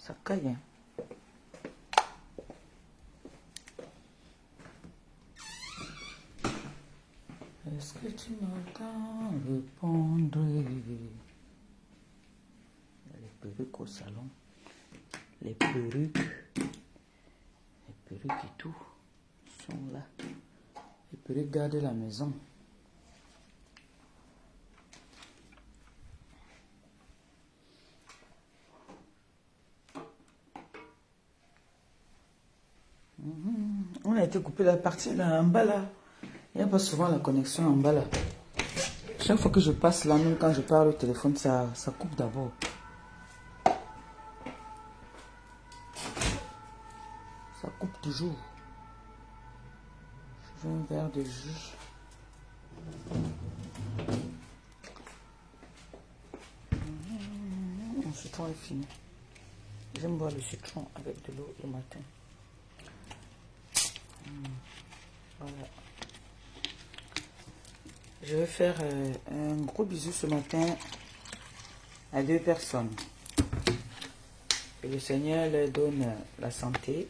Ça caille, hein. Est-ce que tu m'entends répondre? Il y a les perruques au salon. Les perruques et tout sont là. Les perruques gardent la maison. On a été coupé la partie là en bas là. Il n'y a pas souvent la connexion en bas là. Chaque fois que je passe là, même quand je parle au téléphone, ça coupe d'abord. Ça coupe toujours. Je veux un verre de jus. Mon citron est fini. J'aime boire le citron avec de l'eau le matin. Voilà. Je vais faire un gros bisou ce matin à 2 personnes. Que le Seigneur leur donne la santé.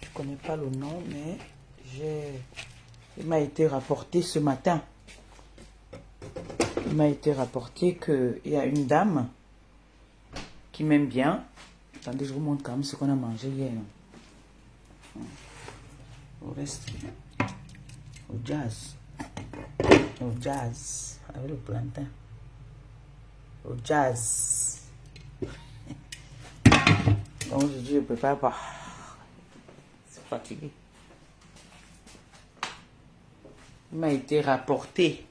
Je ne connais pas le nom, mais il m'a été rapporté ce matin. Il m'a été rapporté qu'il y a une dame qui m'aime bien. Attendez, je vous montre quand même ce qu'on a mangé hier. Au reste, au jazz. Au jazz. Avec le plantain. Au jazz. Donc aujourd'hui, je ne prépare pas. C'est fatigué. Il m'a été rapporté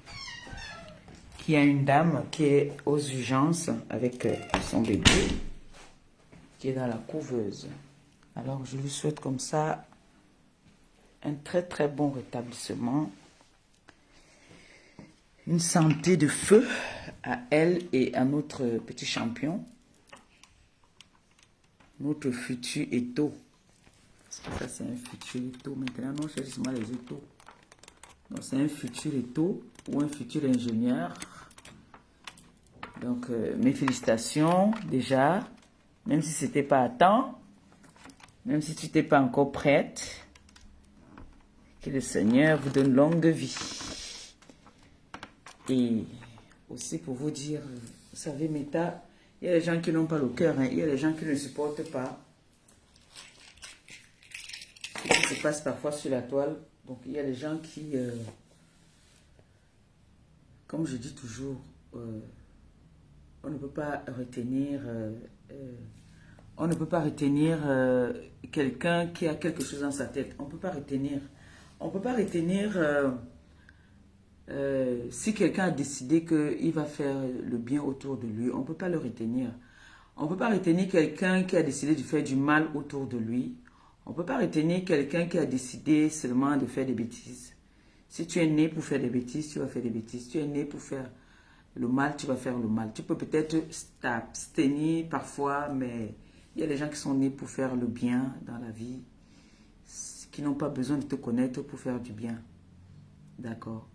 qu'il y a une dame qui est aux urgences avec son bébé qui est dans la couveuse. Alors je lui souhaite comme ça un très très bon rétablissement, une santé de feu à elle et à notre petit champion, notre futur étau. Ça c'est un futur étau maintenant, non, je cherche les étaux. Donc c'est un futur étau ou un futur ingénieur. Donc mes félicitations déjà, même si c'était pas à temps, même si tu n'étais pas encore prête. Que le Seigneur vous donne longue vie. Et aussi pour vous dire, vous savez, Meta, il y a des gens qui n'ont pas le cœur, hein, il y a des gens qui ne supportent pas ce qui se passe parfois sur la toile. Donc il y a des gens qui, comme je dis toujours, on ne peut pas retenir, quelqu'un qui a quelque chose dans sa tête. On ne peut pas retenir. On ne peut pas retenir si quelqu'un a décidé qu'il va faire le bien autour de lui. On ne peut pas le retenir. On ne peut pas retenir quelqu'un qui a décidé de faire du mal autour de lui. On ne peut pas retenir quelqu'un qui a décidé seulement de faire des bêtises. Si tu es né pour faire des bêtises, tu vas faire des bêtises. Si tu es né pour faire le mal, tu vas faire le mal. Tu peux peut-être t'abstenir parfois, mais il y a des gens qui sont nés pour faire le bien dans la vie, qui n'ont pas besoin de te connaître pour faire du bien. D'accord?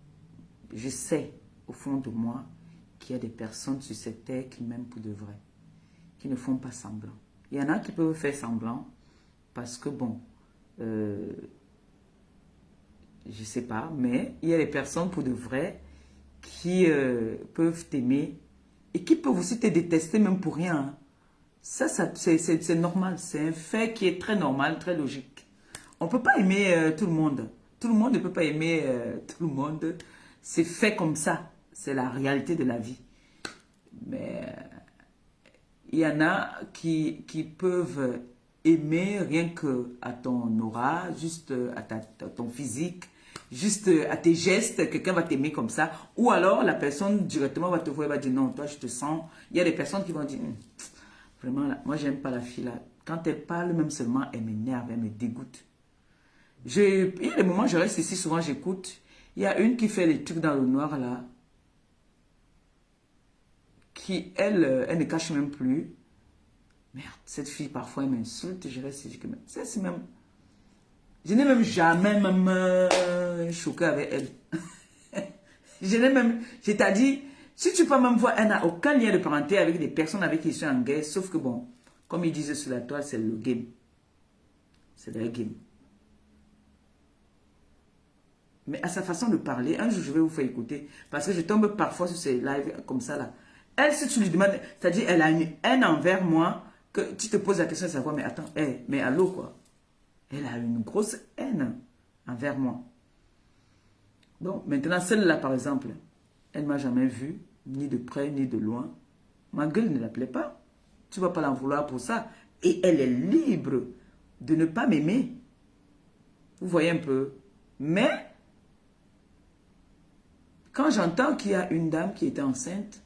Je sais, au fond de moi, qu'il y a des personnes sur cette terre qui m'aiment pour de vrai, qui ne font pas semblant. Il y en a qui peuvent faire semblant, parce que bon, je ne sais pas, mais il y a des personnes pour de vrai qui peuvent t'aimer et qui peuvent aussi te détester même pour rien. Hein. Ça c'est normal, c'est un fait qui est très normal, très logique. On ne peut pas aimer tout le monde. Tout le monde ne peut pas aimer tout le monde. C'est fait comme ça. C'est la réalité de la vie. Mais il y en a qui peuvent aimer rien qu'à ton aura, juste à ton physique, juste à tes gestes. Quelqu'un va t'aimer comme ça. Ou alors la personne directement va te voir et va dire non, toi je te sens. Il y a des personnes qui vont dire vraiment, là, moi j'aime pas la fille là. Quand elle parle même seulement, elle m'énerve, elle me dégoûte. Il y a des moments, je reste ici, souvent j'écoute. Il y a une qui fait les trucs dans le noir là. Qui, elle ne cache même plus. Merde, cette fille, parfois, elle m'insulte. Je reste ici. C'est même... Je n'ai même jamais choqué avec elle. Je n'ai même... C'est-à-dire, Si tu peux même voir, elle n'a aucun lien de parenté avec des personnes avec qui ils sont en guerre, sauf que bon, comme ils disent sur la toile, c'est le game. C'est le game. Mais à sa façon de parler, un jour je vais vous faire écouter, parce que je tombe parfois sur ces lives comme ça là. Elle, si tu lui demandes, c'est-à-dire elle a une haine envers moi, que tu te poses la question de savoir, mais attends, mais allô quoi. Elle a une grosse haine envers moi. Bon, maintenant celle-là par exemple, elle ne m'a jamais vue, ni de près ni de loin. Ma gueule ne la plaît pas. Tu ne vas pas l'en vouloir pour ça. Et elle est libre de ne pas m'aimer. Vous voyez un peu. Mais, quand j'entends qu'il y a une dame qui était enceinte,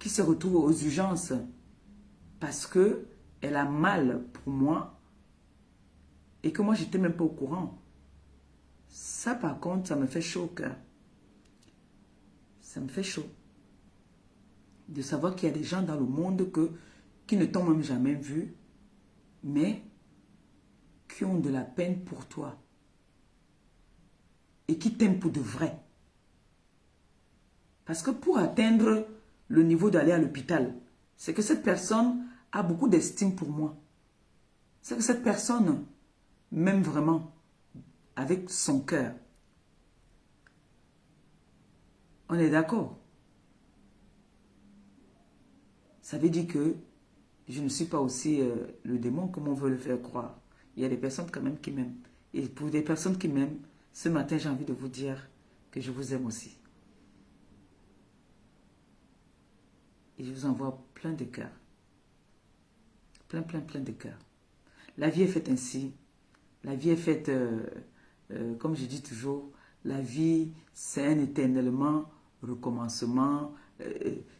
qui se retrouve aux urgences parce que elle a mal pour moi et que moi, j'étais même pas au courant. Ça, par contre, ça me fait chaud au cœur. Ça me fait chaud. De savoir qu'il y a des gens dans le monde qui ne t'ont même jamais vu, mais qui ont de la peine pour toi. Et qui t'aiment pour de vrai. Parce que pour atteindre le niveau d'aller à l'hôpital, c'est que cette personne a beaucoup d'estime pour moi. C'est que cette personne m'aime vraiment avec son cœur. On est d'accord? Ça veut dire que je ne suis pas aussi le démon comme on veut le faire croire. Il y a des personnes quand même qui m'aiment. Et pour des personnes qui m'aiment, ce matin, j'ai envie de vous dire que je vous aime aussi. Et je vous envoie plein de cœurs. Plein de cœurs. La vie est faite ainsi. La vie est faite, comme je dis toujours, la vie, c'est un éternellement recommencement.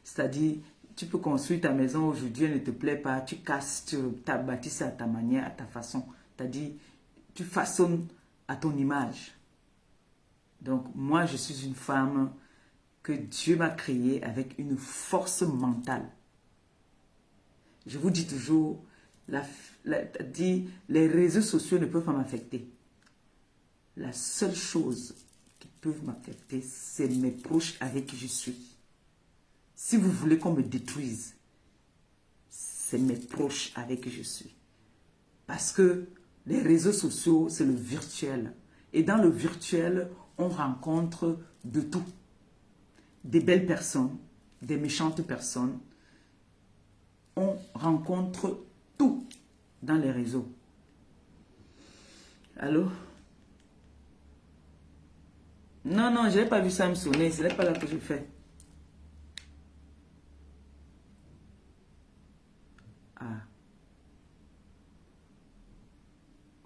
C'est-à-dire, tu peux construire ta maison aujourd'hui, elle ne te plaît pas, tu casses, tu bâtis à ta manière, à ta façon. C'est-à-dire, tu façonnes à ton image. Donc, moi, je suis une femme que Dieu m'a créée avec une force mentale. Je vous dis toujours, les réseaux sociaux ne peuvent pas m'affecter. La seule chose qui peut m'affecter, c'est mes proches avec qui je suis. Si vous voulez qu'on me détruise, c'est mes proches avec qui je suis. Parce que les réseaux sociaux, c'est le virtuel. Et dans le virtuel, on rencontre de tout. Des belles personnes, des méchantes personnes. On rencontre tout dans les réseaux. Allô? Non, je n'ai pas vu ça me sonner. Ce n'est pas là que je fais. Ah.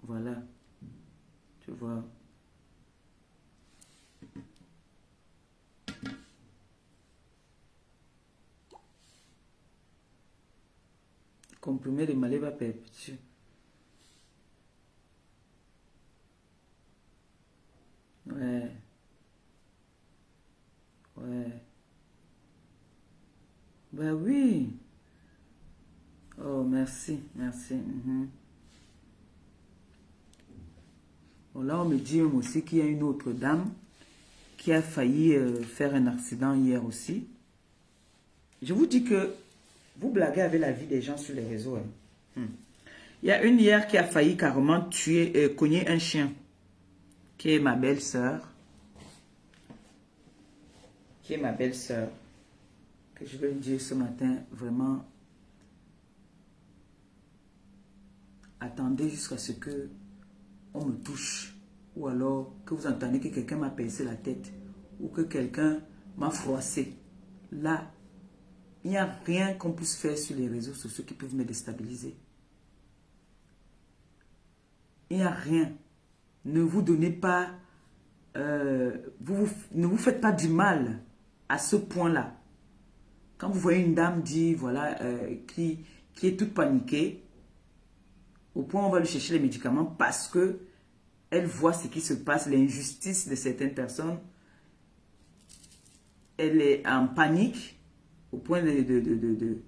Voilà. Tu vois. Comprimé de Maléva perpétue. Ouais. Ben oui. Oh, merci. Bon, là, on me dit aussi qu'il y a une autre dame qui a failli faire un accident hier aussi. Je vous dis que vous blaguez avec la vie des gens sur les réseaux. Il y a une hier qui a failli carrément tuer, cogner un chien, qui est ma belle-sœur. Que je vais lui dire ce matin, vraiment, attendez jusqu'à ce que on me touche, ou alors que vous entendez que quelqu'un m'a percé la tête, ou que quelqu'un m'a froissé. Là, il n'y a rien qu'on puisse faire sur les réseaux sociaux qui peuvent me déstabiliser. Il n'y a rien. Ne vous donnez pas, ne vous faites pas du mal à ce point-là. Quand vous voyez une dame dire, voilà, qui est toute paniquée, au point où on va lui chercher les médicaments parce que elle voit ce qui se passe, l'injustice de certaines personnes. Elle est en panique au point elle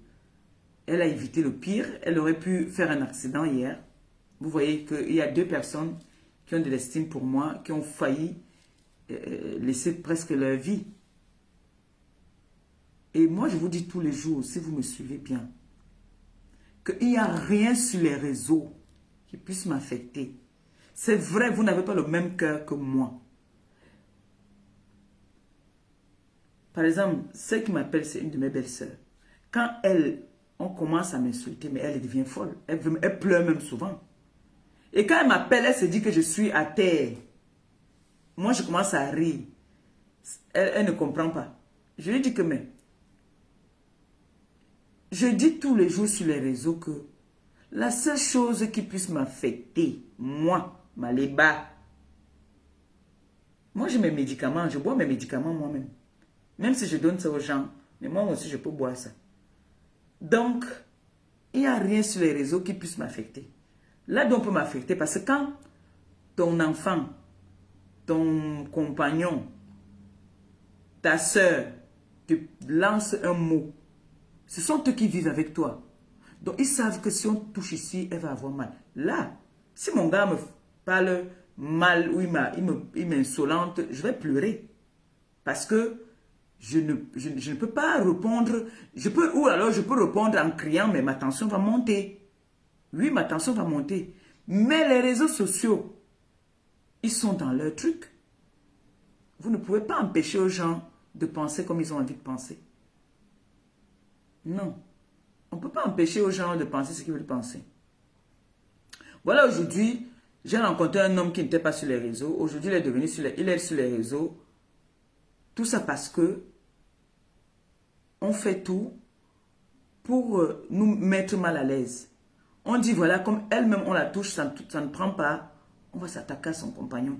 a évité le pire. Elle aurait pu faire un accident hier. Vous voyez qu'il y a deux personnes qui ont de l'estime pour moi, qui ont failli laisser presque leur vie. Et moi, je vous dis tous les jours, si vous me suivez bien, qu'il n'y a rien sur les réseaux qui puisse m'affecter. C'est vrai, vous n'avez pas le même cœur que moi. Par exemple, celle qui m'appelle, c'est une de mes belles-sœurs. Quand on commence à m'insulter, mais elle devient folle. Elle pleure même souvent. Et quand elle m'appelle, elle se dit que je suis à terre. Moi, je commence à rire. Elle ne comprend pas. Je lui dis que, mais, je dis tous les jours sur les réseaux que la seule chose qui puisse m'affecter, moi, Maléba, moi j'ai mes médicaments, je bois mes médicaments moi-même. Même si je donne ça aux gens, mais moi aussi je peux boire ça. Donc, il n'y a rien sur les réseaux qui puisse m'affecter. Là, on peut m'affecter parce que quand ton enfant, ton compagnon, ta soeur te lance un mot, ce sont eux qui vivent avec toi. Donc, ils savent que si on touche ici, elle va avoir mal. Là, si mon gars me parle mal ou il m'insolente, je vais pleurer. Parce que je ne peux pas répondre. Ou alors, je peux répondre en criant, mais ma tension va monter. Oui, ma tension va monter. Mais les réseaux sociaux, ils sont dans leur truc. Vous ne pouvez pas empêcher aux gens de penser comme ils ont envie de penser. Non. On ne peut pas empêcher aux gens de penser ce qu'ils veulent penser. Voilà, aujourd'hui, j'ai rencontré un homme qui n'était pas sur les réseaux. Aujourd'hui, il est sur les réseaux. Tout ça parce que on fait tout pour nous mettre mal à l'aise. On dit, voilà, comme elle-même, on la touche, ça ne prend pas. On va s'attaquer à son compagnon.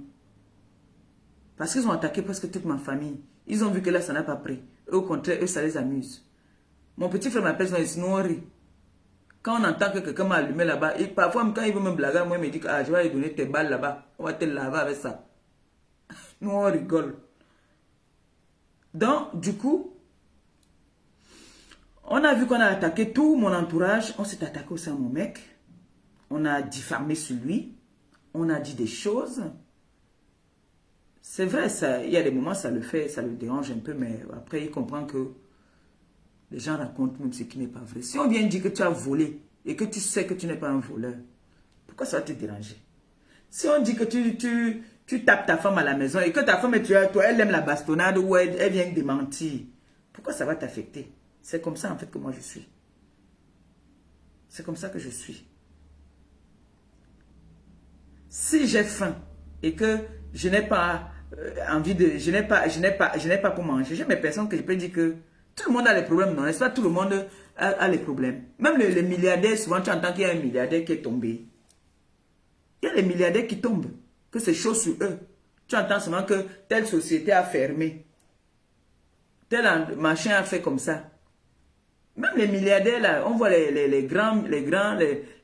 Parce qu'ils ont attaqué presque toute ma famille. Ils ont vu que là, ça n'a pas pris. Eux, au contraire, eux, ça les amuse. Mon petit frère m'appelle, il nous rit. Quand on entend que quelqu'un m'a allumé là-bas, parfois, quand il veut me blaguer, moi, il me dit que je vais lui donner tes balles là-bas. On va te laver avec ça. Nous, on rigole. Donc, du coup, on a vu qu'on a attaqué tout mon entourage. On s'est attaqué aussi à mon mec. On a diffamé sur lui. On a dit des choses. C'est vrai, il y a des moments, ça le dérange un peu, mais après, il comprend que les gens racontent même ce qui n'est pas vrai. Si on vient dire que tu as volé et que tu sais que tu n'es pas un voleur, pourquoi ça va te déranger? Si on dit que tu tapes ta femme à la maison et que ta femme est tuée à toi, elle aime la bastonnade ou elle vient démentir, pourquoi ça va t'affecter? C'est comme ça en fait que moi je suis. C'est comme ça que je suis. Si j'ai faim et que je n'ai pas envie de... Je n'ai pas pour manger, j'ai mes personnes que je peux dire que tout le monde a les problèmes, non? N'est-ce pas? Tout le monde a les problèmes. Même les milliardaires, souvent tu entends qu'il y a un milliardaire qui est tombé. Il y a les milliardaires qui tombent, que c'est chaud sur eux. Tu entends seulement que telle société a fermé. Tel machin a fait comme ça. Même les milliardaires, là, on voit les grands,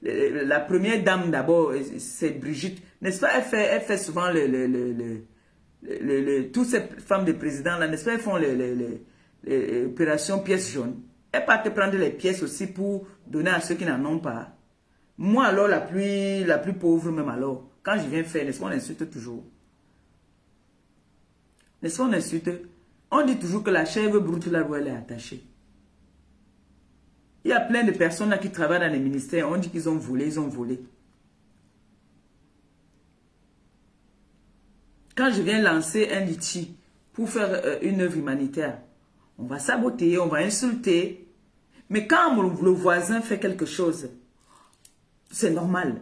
la première dame d'abord, c'est Brigitte. N'est-ce pas? Elle fait souvent toutes ces femmes de président, là, n'est-ce pas? Elles font les opérations pièces jaunes. Elles partent prendre les pièces aussi pour donner à ceux qui n'en ont pas. Moi, alors, la plus pauvre, même alors, quand je viens faire, n'est-ce pas, on insulte toujours. N'est-ce pas, on insulte. On dit toujours que la chèvre brute, là où elle est attachée. Il y a plein de personnes là qui travaillent dans les ministères. On dit qu'ils ont volé, ils ont volé. Quand je viens lancer un litchi pour faire une œuvre humanitaire, on va saboter, on va insulter. Mais quand le voisin fait quelque chose, c'est normal.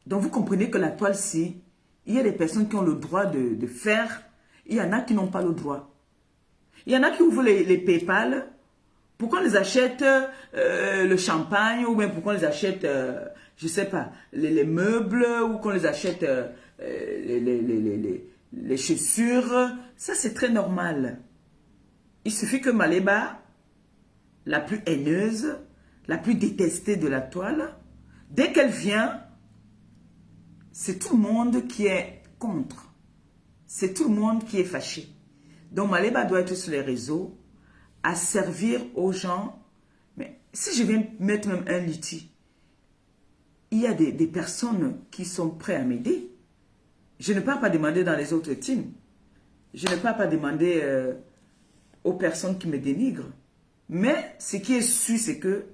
Donc vous comprenez que la toile-ci, il y a des personnes qui ont le droit de faire. Il y en a qui n'ont pas le droit. Il y en a qui ouvrent les PayPal. Pour qu'on les achète le champagne ou bien pour qu'on les achète, je ne sais pas, les meubles ou qu'on les achète les chaussures. Ça, c'est très normal. Il suffit que Maléba, la plus haineuse, la plus détestée de la toile, dès qu'elle vient, c'est tout le monde qui est contre. C'est tout le monde qui est fâché. Donc Maléba doit être sur les réseaux, à servir aux gens. Mais si je viens mettre même un liti, il y a des personnes qui sont prêtes à m'aider. Je ne peux pas demander dans les autres teams. Je ne peux pas demander aux personnes qui me dénigrent. Mais ce qui est sûr, c'est que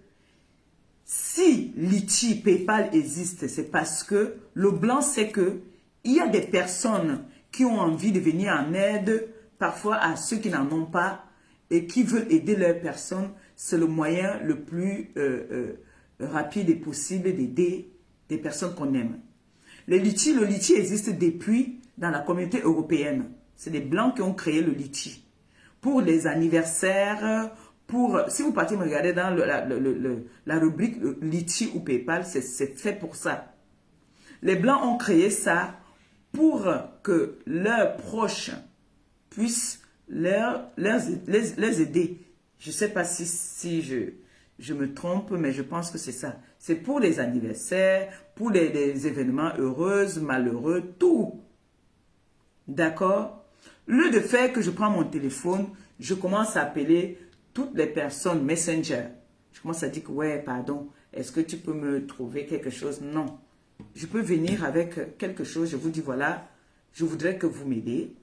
si Litchi, PayPal existe, c'est parce que le blanc sait que il y a des personnes qui ont envie de venir en aide, parfois à ceux qui n'en ont pas, et qui veulent aider leurs personnes. C'est le moyen le plus rapide et possible d'aider des personnes qu'on aime. Le litchi existe depuis dans la communauté européenne. C'est les Blancs qui ont créé le litchi. Pour les anniversaires, si vous partez me regarder dans la rubrique litchi ou PayPal, c'est fait pour ça. Les Blancs ont créé ça pour que leurs proches puissent les aider. Je ne sais pas si je me trompe, mais je pense que c'est ça. C'est pour les anniversaires, pour les événements heureux, malheureux, tout. D'accord? Lieu de faire que je prends mon téléphone, je commence à appeler toutes les personnes Messenger. Je commence à dire que, ouais, pardon, est-ce que tu peux me trouver quelque chose? Non. Je peux venir avec quelque chose, je vous dis, voilà, je voudrais que vous m'aidiez.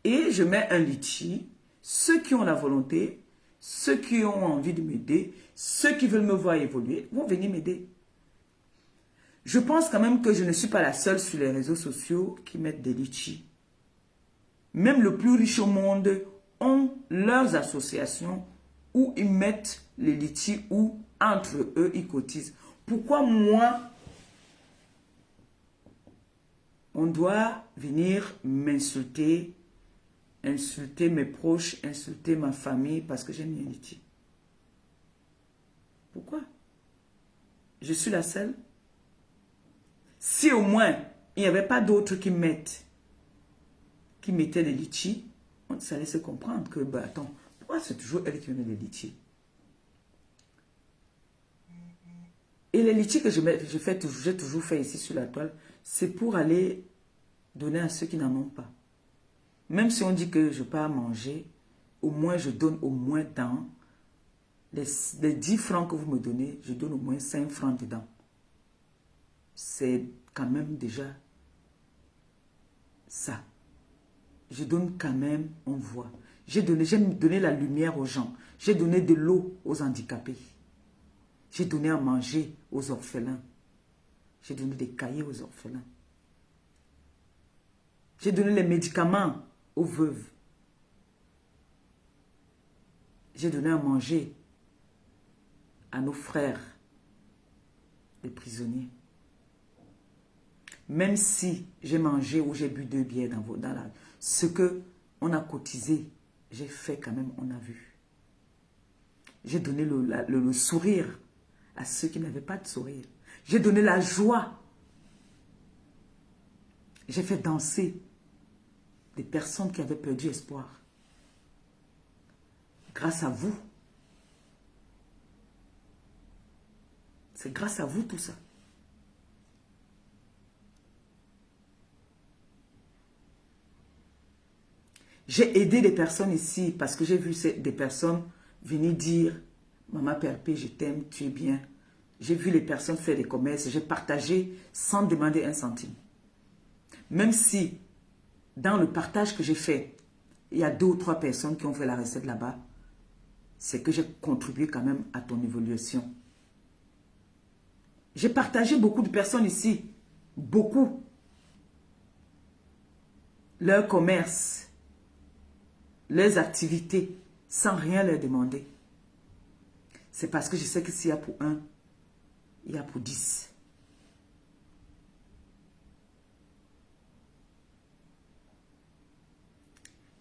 Et je mets un litchi. Ceux qui ont la volonté, ceux qui ont envie de m'aider, ceux qui veulent me voir évoluer, vont venir m'aider. Je pense quand même que je ne suis pas la seule sur les réseaux sociaux qui mettent des litchis. Même le plus riche au monde ont leurs associations où ils mettent les litchis ou entre eux ils cotisent. Pourquoi moi, on doit venir m'insulter, insulter mes proches, insulter ma famille parce que j'ai mis un litchi? Pourquoi? Je suis la seule? Si au moins il n'y avait pas d'autres qui mettaient les litchis, on allait se comprendre que, bah, attends, pourquoi c'est toujours elle qui met les litchis? Et les litchis que j'ai toujours fait ici sur la toile, c'est pour aller donner à ceux qui n'en ont pas. Même si on dit que je ne peux pas manger, au moins je donne au moins dans les 10 francs que vous me donnez, je donne au moins 5 francs dedans. C'est quand même déjà ça. Je donne quand même, on voit. J'ai donné la lumière aux gens. J'ai donné de l'eau aux handicapés. J'ai donné à manger aux orphelins. J'ai donné des cahiers aux orphelins. J'ai donné les médicaments aux veuves. J'ai donné à manger à nos frères, les prisonniers. Même si j'ai mangé ou j'ai bu 2 bières dans la... Ce qu'on a cotisé, j'ai fait quand même, on a vu. J'ai donné le sourire à ceux qui n'avaient pas de sourire. J'ai donné la joie. J'ai fait danser des personnes qui avaient perdu espoir. Grâce à vous. C'est grâce à vous tout ça. J'ai aidé des personnes ici parce que j'ai vu des personnes venir dire « Maman Perpé, je t'aime, tu es bien ». J'ai vu les personnes faire des commerces, j'ai partagé sans demander un centime. Même si, dans le partage que j'ai fait, il y a 2 ou 3 personnes qui ont fait la recette là-bas, c'est que j'ai contribué quand même à ton évolution. J'ai partagé beaucoup de personnes ici, beaucoup. Leur commerce, leurs activités, sans rien leur demander. C'est parce que je sais que s'il y a pour 1, il y a pour 10.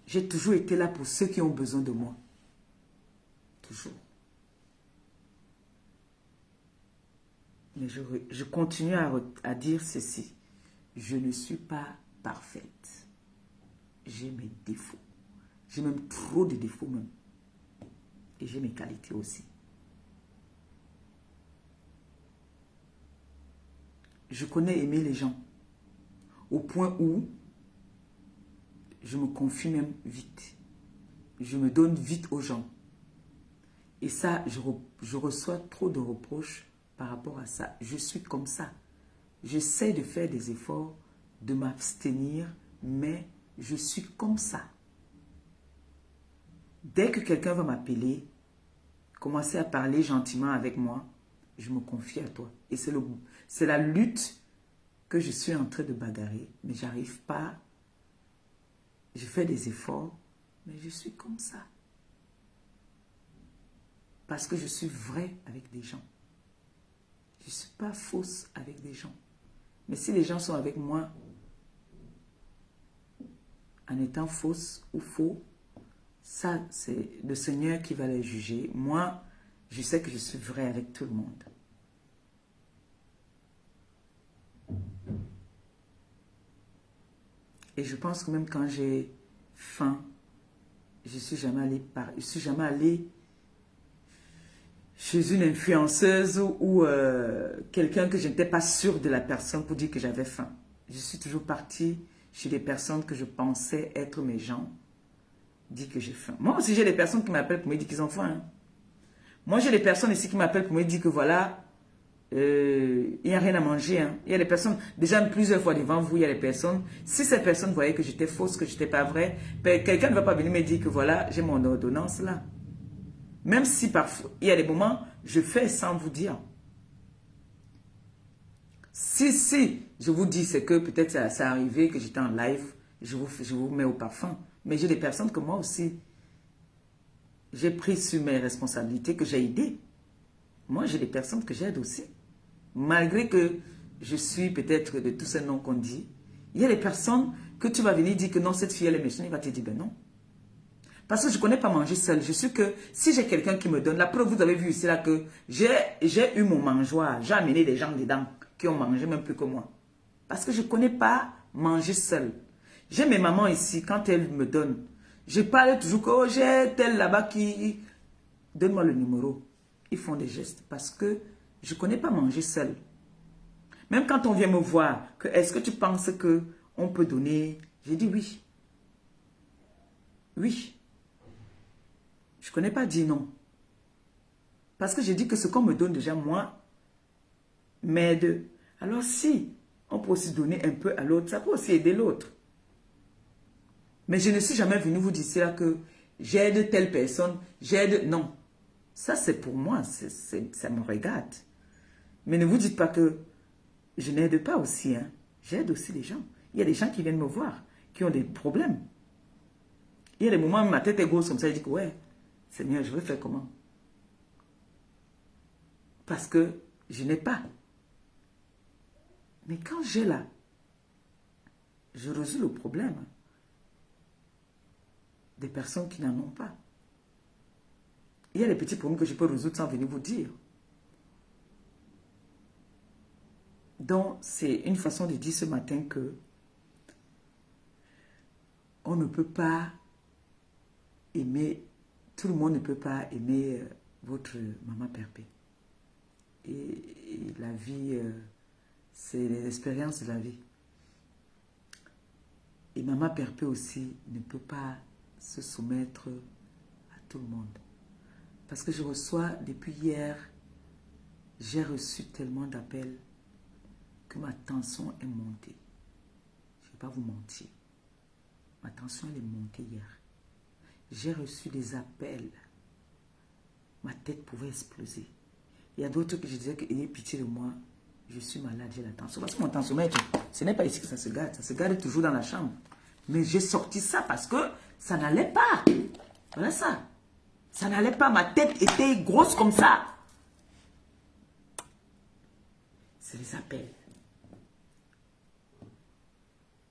J'ai toujours été là pour ceux qui ont besoin de moi. Toujours. Mais je continue à dire ceci. Je ne suis pas parfaite. J'ai mes défauts. J'ai même trop de défauts même. Et j'ai mes qualités aussi. Je connais aimer les gens. Au point où je me confie même vite. Je me donne vite aux gens. Et ça, je reçois trop de reproches par rapport à ça. Je suis comme ça. J'essaie de faire des efforts, de m'abstenir, mais je suis comme ça. Dès que quelqu'un va m'appeler, commencer à parler gentiment avec moi, je me confie à toi. Et c'est la lutte que je suis en train de bagarrer, mais j'arrive pas. Je fais des efforts, mais je suis comme ça. Parce que je suis vrai avec des gens. Je ne suis pas fausse avec des gens. Mais si les gens sont avec moi en étant fausse ou faux, ça, c'est le Seigneur qui va les juger. Moi, je sais que je suis vrai avec tout le monde. Et je pense que même quand j'ai faim, je suis jamais allée chez une influenceuse ou quelqu'un que je n'étais pas sûre de la personne pour dire que j'avais faim. Je suis toujours partie chez des personnes que je pensais être mes gens, dire que j'ai faim. Moi aussi, j'ai des personnes qui m'appellent pour me dire qu'ils ont faim. Hein. Moi, j'ai des personnes ici qui m'appellent pour me dire que voilà, il n'y a rien à manger. Hein. Il y a des personnes, déjà plusieurs fois devant vous, il y a des personnes, si ces personnes voyaient que j'étais fausse, que je n'étais pas vraie, quelqu'un ne va pas venir me dire que voilà, j'ai mon ordonnance là. Même si parfois, il y a des moments, je fais sans vous dire. Si, je vous dis, c'est que peut-être ça est arrivé, que j'étais en live, je vous mets au parfum. Mais j'ai des personnes que moi aussi, j'ai pris sur mes responsabilités, que j'ai aidé. Moi, j'ai des personnes que j'aide aussi. Malgré que je suis peut-être de tous ces noms qu'on dit, il y a des personnes que tu vas venir dire que non, cette fille, elle est méchante, il va te dire, ben non. Parce que je ne connais pas manger seul. Je suis que si j'ai quelqu'un qui me donne, la preuve, vous avez vu ici là que j'ai eu mon mangeoire. J'ai amené des gens dedans qui ont mangé même plus que moi. Parce que je ne connais pas manger seul. J'ai mes mamans ici, quand elles me donnent, je parle toujours que oh, j'ai tel là-bas qui... Donne-moi le numéro. Ils font des gestes parce que je ne connais pas manger seul. Même quand on vient me voir, est-ce que tu penses qu'on peut donner? J'ai dit oui. Oui. Je ne connais pas dire non. Parce que j'ai dit que ce qu'on me donne déjà, moi, m'aide. Alors si on peut aussi donner un peu à l'autre, ça peut aussi aider l'autre. Mais je ne suis jamais venu vous dire là que j'aide telle personne, j'aide... Non. Ça, c'est pour moi, ça me regarde. Mais ne vous dites pas que je n'aide pas aussi. Hein. J'aide aussi les gens. Il y a des gens qui viennent me voir, qui ont des problèmes. Il y a des moments où ma tête est grosse comme ça, je dis que ouais, Seigneur, je vais faire comment? Parce que je n'ai pas. Mais quand j'ai là, je résous le problème des personnes qui n'en ont pas. Il y a des petits problèmes que je peux résoudre sans venir vous dire. Donc, c'est une façon de dire ce matin que on ne peut pas aimer, tout le monde ne peut pas aimer votre maman Perpé. Et la vie, c'est les expériences de la vie. Et maman Perpé aussi ne peut pas se soumettre à tout le monde. Parce que je reçois, depuis hier, j'ai reçu tellement d'appels que ma tension est montée. Je ne vais pas vous mentir. Ma tension elle est montée hier. J'ai reçu des appels. Ma tête pouvait exploser. Il y a d'autres que je disais que ayez pitié de moi. Je suis malade, j'ai la tension. Parce que mon tensiomètre, ce n'est pas ici que ça se garde. Ça se garde toujours dans la chambre. Mais j'ai sorti ça parce que ça n'allait pas. Voilà ça. Ça n'allait pas. Ma tête était grosse comme ça. C'est les appels.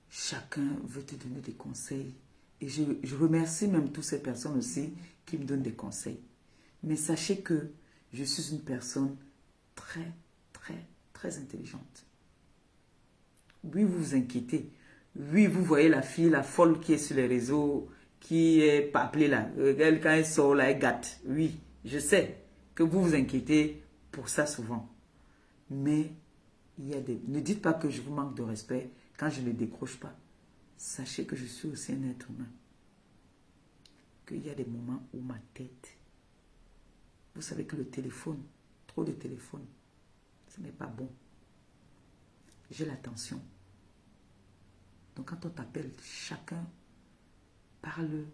Chacun veut te donner des conseils. Et je remercie même toutes ces personnes aussi qui me donnent des conseils. Mais sachez que je suis une personne très, très, très intelligente. Oui, vous vous inquiétez. Oui, vous voyez la fille, la folle qui est sur les réseaux, qui est pas appelée là. Elle, quand elle sort là, elle gâte. Oui, je sais que vous vous inquiétez pour ça souvent. Mais il y a des... Ne dites pas que je vous manque de respect quand je ne décroche pas. Sachez que je suis aussi un être humain. Qu'il y a des moments où ma tête... Vous savez que le téléphone, trop de téléphone, ce n'est pas bon. J'ai l'attention. Donc quand on t'appelle, chacun parle,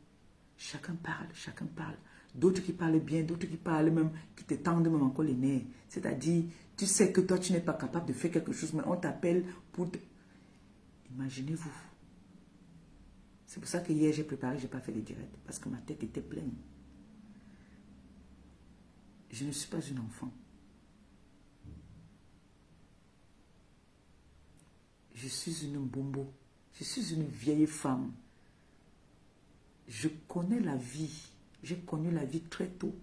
chacun parle. d'autres qui parlent bien, d'autres qui parlent même, qui te tendent même encore les nerfs. C'est-à-dire, tu sais que toi, tu n'es pas capable de faire quelque chose, mais on t'appelle pour te... Imaginez-vous. C'est pour ça que hier, j'ai préparé, je n'ai pas fait les directs, parce que ma tête était pleine. Je ne suis pas une enfant. Je suis une bombo. Je suis une vieille femme. Je connais la vie. J'ai connu la vie très tôt.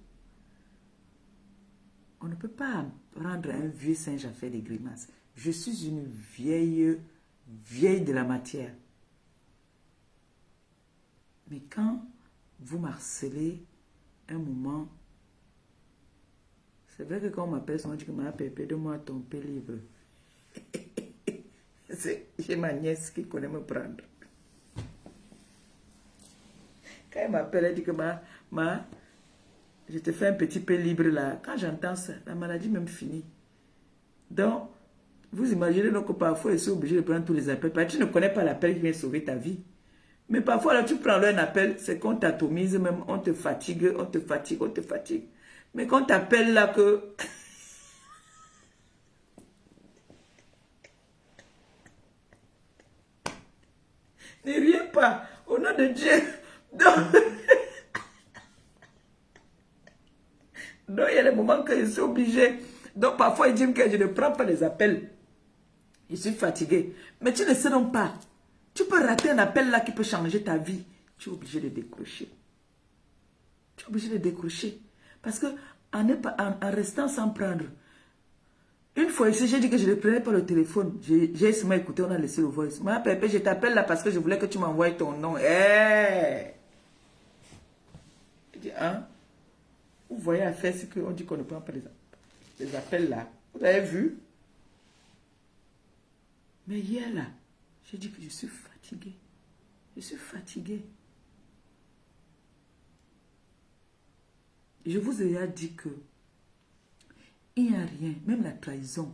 On ne peut pas rendre un vieux singe à faire des grimaces. Je suis une vieille de la matière. Mais quand vous m'harcelez un moment, c'est vrai que quand on m'appelle, on dit que ma pépé, donne-moi ton paix libre. J'ai ma nièce qui connaît me prendre. Quand elle m'appelle, elle dit que je te fais un petit peu libre là. Quand j'entends ça, la maladie même finit. Donc, vous imaginez donc que parfois, je suis obligé de prendre tous les appels. Parce que tu ne connais pas l'appel qui vient sauver ta vie. Mais parfois, là, tu prends un appel, c'est qu'on t'atomise même, on te fatigue, on te fatigue, on te fatigue. Mais quand t'appelles là que... Ne riez pas, au nom de Dieu. Donc, il y a des moments que je suis obligé. Donc, parfois, ils disent que je ne prends pas les appels. Je suis fatigué. Mais tu ne sais donc pas. Tu peux rater un appel là qui peut changer ta vie. Tu es obligé de décrocher. Tu es obligé de décrocher. Parce que en restant sans prendre. Une fois ici, j'ai dit que je ne prenais pas le téléphone. J'ai seulement écouté, on a laissé le voice. Moi, Pépé, je t'appelle là parce que je voulais que tu m'envoies ton nom. Hey! Je dis, hein? Vous voyez à faire ce qu'on dit qu'on ne prend pas les appels là. Vous avez vu? Mais hier là, j'ai dit que je suis fatigué. Je suis fatigué. Je vous ai déjà dit que il n'y a rien, même la trahison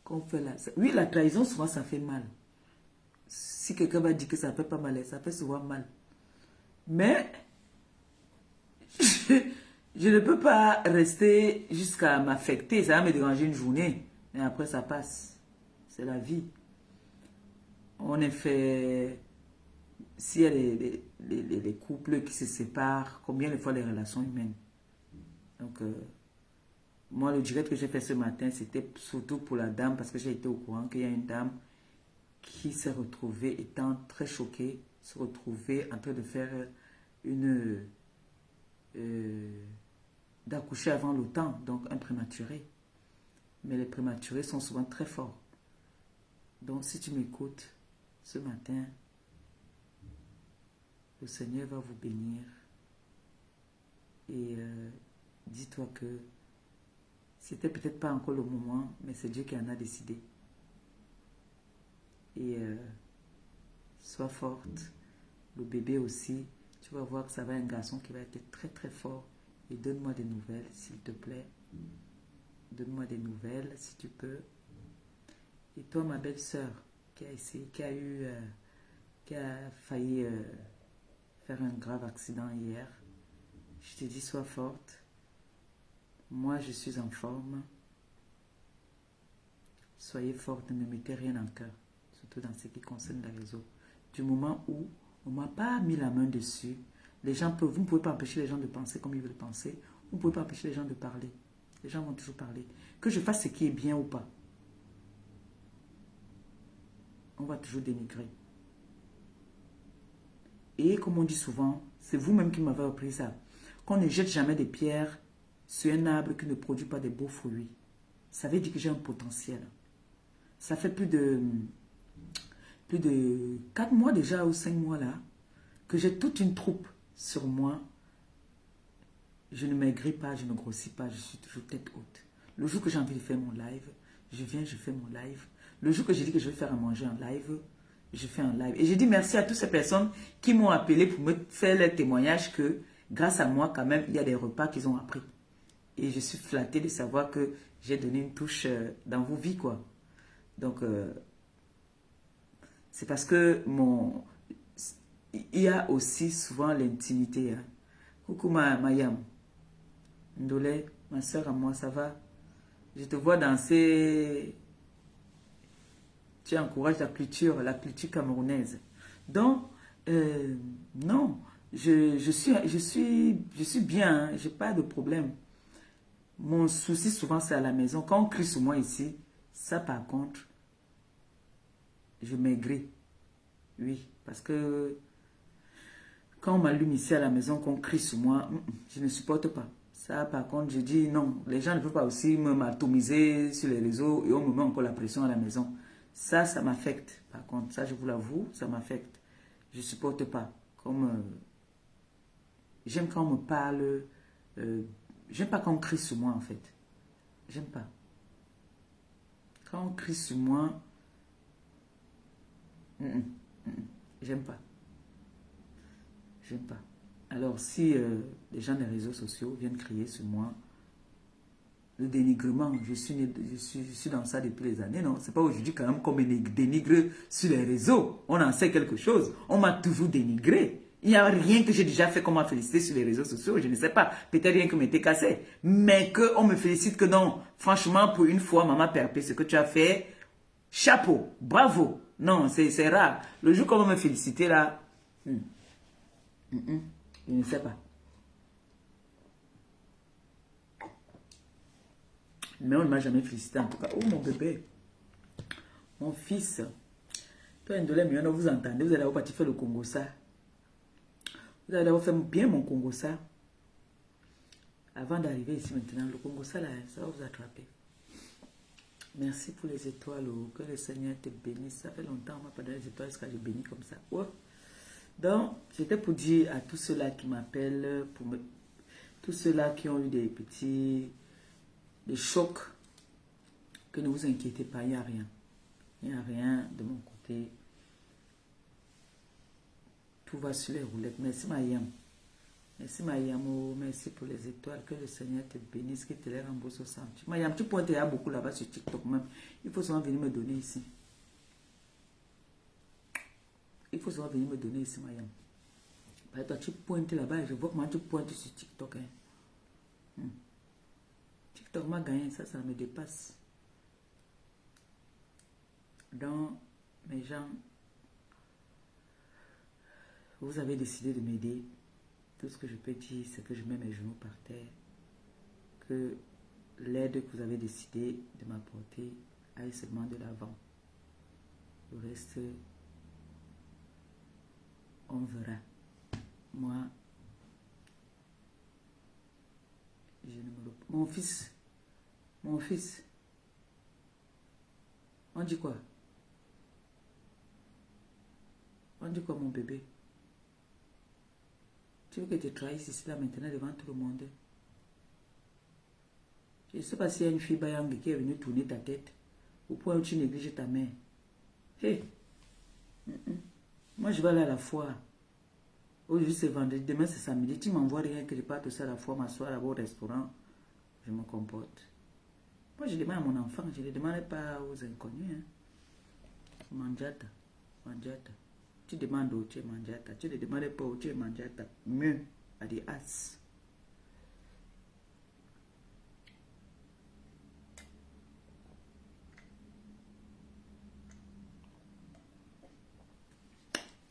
qu'on fait là. Oui, la trahison, souvent, ça fait mal. Si quelqu'un va dire que ça fait pas mal, ça fait souvent mal. Mais, je ne peux pas rester jusqu'à m'affecter. Ça va me déranger une journée. Mais après, ça passe. C'est la vie. On est fait... S'il y a les couples qui se séparent, combien de fois les relations humaines? Donc, moi, le direct que j'ai fait ce matin, c'était surtout pour la dame, parce que j'ai été au courant qu'il y a une dame qui s'est retrouvée, étant très choquée, se retrouvée en train de faire une... d'accoucher avant le temps, donc un prématuré. Mais les prématurés sont souvent très forts. Donc, si tu m'écoutes ce matin, le Seigneur va vous bénir. Et dis-toi que c'était peut-être pas encore le moment, mais c'est Dieu qui en a décidé. Et sois forte. Le bébé aussi, tu vas voir que ça va être un garçon qui va être très très fort. Et donne-moi des nouvelles, s'il te plaît. Donne-moi des nouvelles, si tu peux. Et toi, ma belle-sœur, qui a essayé, qui a failli faire un grave accident hier, je te dis, sois forte. Moi, je suis en forme. Soyez forte, ne mettez rien en cœur, surtout dans ce qui concerne les réseaux. Du moment où on ne m'a pas mis la main dessus, vous ne pouvez pas empêcher les gens de penser comme ils veulent penser. Vous ne pouvez pas empêcher les gens de parler. Les gens vont toujours parler. Que je fasse ce qui est bien ou pas, on va toujours dénigrer. Et comme on dit souvent, c'est vous-même qui m'avez appris ça, qu'on ne jette jamais des pierres sur un arbre qui ne produit pas de beaux fruits. Ça veut dire que j'ai un potentiel. Ça fait plus de 4 mois déjà ou 5 mois là, que j'ai toute une troupe sur moi. Je ne maigris pas, je ne grossis pas, je suis toujours tête haute. Le jour que j'ai envie de faire mon live, je viens, je fais mon live. Le jour que j'ai dit que je vais faire à manger en live, je fais un live. Et je dis merci à toutes ces personnes qui m'ont appelé pour me faire le témoignage que grâce à moi, quand même, il y a des repas qu'ils ont appris. Et je suis flattée de savoir que j'ai donné une touche dans vos vies, quoi. Donc, c'est parce que il y a aussi souvent l'intimité. Hein. Coucou Mayam. Ndolé, ma soeur à moi, ça va? Je te vois danser. Tu encourages la culture camerounaise. Donc, non, je suis bien, hein, j'ai pas de problème. Mon souci souvent c'est à la maison. Quand on crie sur moi ici, ça par contre, je maigris. Oui, parce que quand on m'allume ici à la maison, qu'on crie sur moi, je ne supporte pas. Ça par contre, je dis non. Les gens ne peuvent pas aussi m'atomiser sur les réseaux et on me met encore la pression à la maison. Ça m'affecte. Par contre, ça je vous l'avoue, ça m'affecte. Je ne supporte pas. Comme j'aime quand on me parle. J'aime pas quand on crie sur moi en fait. J'aime pas. Quand on crie sur moi, j'aime pas. J'aime pas. Alors si les gens des réseaux sociaux viennent crier sur moi, le dénigrement, je suis dans ça depuis les années, non? C'est pas aujourd'hui quand même qu'on me dénigre sur les réseaux. On en sait quelque chose. On m'a toujours dénigré. Il n'y a rien que j'ai déjà fait qu'on m'a félicité sur les réseaux sociaux. Je ne sais pas. Peut-être rien que m'était cassé. Mais qu'on me félicite que non. Franchement, pour une fois, maman Perpé, ce que tu as fait, chapeau, bravo. Non, c'est rare. Le jour qu'on va me féliciter là, je ne sais pas. Mais on ne m'a jamais félicité en tout cas. Oh mon bébé, mon fils. Toi, Ndolé, vous entendez, vous allez avoir parti faire le Congo ça. Vous allez avoir fait bien mon Congo ça. Avant d'arriver ici maintenant, le Congo ça là, ça va vous attraper. Merci pour les étoiles. Oh, que le Seigneur te bénisse. Ça fait longtemps, moi, pas donné les étoiles, jusqu'à je bénis comme ça. Ouais. Donc, c'était pour dire à tous ceux-là qui m'appellent, tous ceux-là qui ont eu des chocs, que ne vous inquiétez pas, il n'y a rien. Il n'y a rien de mon côté. Tout va sur les roulettes. Merci Mayam. Merci Mayam. Oh, merci pour les étoiles. Que le Seigneur te bénisse, qu'il te les rembourse au centre. Mayam, tu pointes beaucoup là-bas sur TikTok même. Il faut souvent venir me donner ici. Il faut souvent venir me donner ici, Mayam. Bah, toi, tu pointes là-bas et je vois comment tu pointes sur TikTok. Hein. TikTok m'a gagné, ça me dépasse. Donc, mes gens, vous avez décidé de m'aider. Tout ce que je peux dire, c'est que je mets mes genoux par terre. Que l'aide que vous avez décidé de m'apporter aille seulement de l'avant. Le reste, on verra. Moi, je ne me... Mon fils, on dit quoi? On dit quoi, mon bébé? Tu veux que je te trahisse ici, là, maintenant, devant tout le monde? Je ne sais pas s'il y a une fille Bayang qui est venue tourner ta tête, au point où tu négliges ta mère. Hé! Moi, je vais aller à la foire. Aujourd'hui, c'est vendredi, demain, c'est samedi. Tu m'envoies rien que je parte aussi à la foire, m'asseoir là-bas au restaurant. Je me comporte. Moi, je demande à mon enfant, je ne demande pas aux inconnus. Hein. Manjata, manjata. Tu demandes où tu es manjata. Tu ne demandes pas où tu es manjata. Mieux, à des as.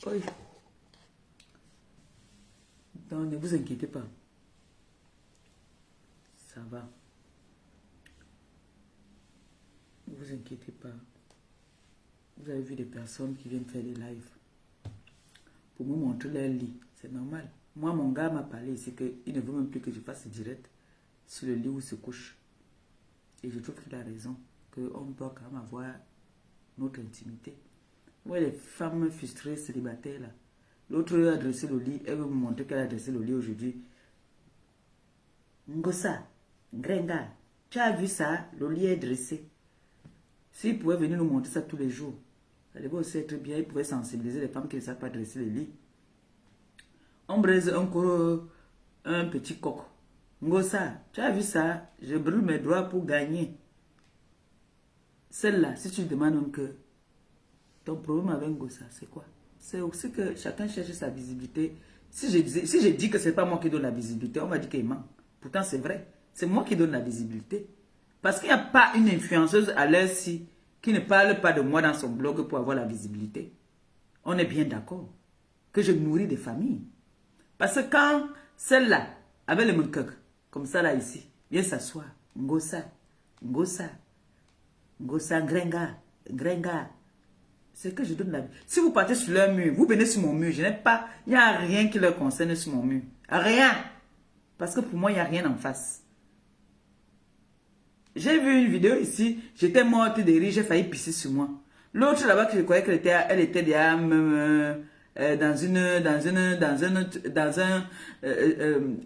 Oui. Donc, ne vous inquiétez pas. Ça va. Ne vous inquiétez pas. Vous avez vu des personnes qui viennent faire des lives pour me montrer leur lit. C'est normal. Moi, mon gars m'a parlé ici qu'il ne veut même plus que je fasse direct sur le lit où il se couche. Et je trouve qu'il a raison. Qu'on doit quand même avoir notre intimité. Moi, les femmes frustrées, célibataires, là. L'autre a dressé le lit. Elle veut me montrer qu'elle a dressé le lit aujourd'hui. Ngosa, Grenga, tu as vu ça? Le lit est dressé. S'il pouvait venir nous montrer ça tous les jours, ça devait aussi être bien. Il pouvait sensibiliser les femmes qui ne savent pas dresser le lit. On braise encore un petit coq. Ngosa, tu as vu ça? Je brûle mes doigts pour gagner. Celle-là, si tu demandes un que ton problème avec Ngosa, c'est quoi? C'est aussi que chacun cherche sa visibilité. Si je dis que ce n'est pas moi qui donne la visibilité, on va dire qu'il ment. Pourtant, c'est vrai. C'est moi qui donne la visibilité. Parce qu'il n'y a pas une influenceuse à l'heure-ci qui ne parle pas de moi dans son blog pour avoir la visibilité. On est bien d'accord que je nourris des familles. Parce que quand celle-là, avec le monkek, comme ça là ici, vient s'asseoir, ngosa, ngosa, ngosa, grenga, grenga, c'est que je donne la vie. Si vous partez sur leur mur, vous venez sur mon mur, je n'ai pas, il n'y a rien qui leur concerne sur mon mur. Rien. Parce que pour moi, il n'y a rien en face. J'ai vu une vidéo ici, j'étais morte de rire, j'ai failli pisser sur moi. L'autre là-bas que je croyais qu'elle était déjà même dans un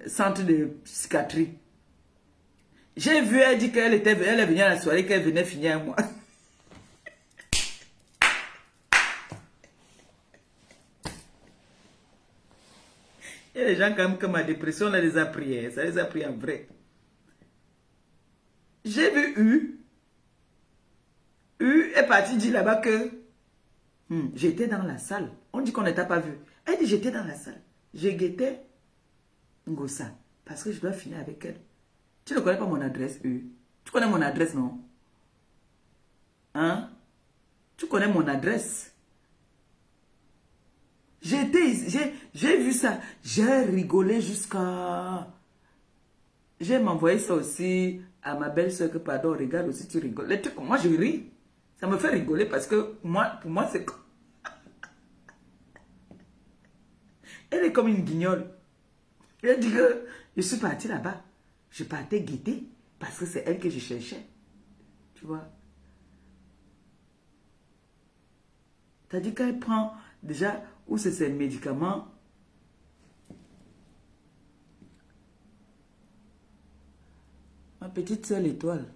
centre de psychiatrie. J'ai vu, elle dit qu'elle est venue à la soirée, qu'elle venait finir avec moi. Il y a des gens quand même que ma dépression là les a pris, ça les a pris en vrai. J'ai vu U est parti dire là-bas que j'étais dans la salle. On dit qu'on n'était pas vu. Elle dit j'étais dans la salle. J'ai guetté Ngosa parce que je dois finir avec elle. Tu ne connais pas mon adresse, U? Tu connais mon adresse, non? Hein? Tu connais mon adresse? J'ai vu ça. J'ai rigolé jusqu'à... J'ai m'envoyé ça aussi à ma belle-soeur que, pardon, regarde aussi, tu rigoles. Les trucs, moi, je ris. Ça me fait rigoler parce que pour moi, c'est... Elle est comme une guignole. Elle dit que je suis partie là-bas. Je partais guetter parce que c'est elle que je cherchais. Tu vois? T'as dit qu'elle prend déjà, où c'est ses médicaments. Ma petite soeur l'étoile.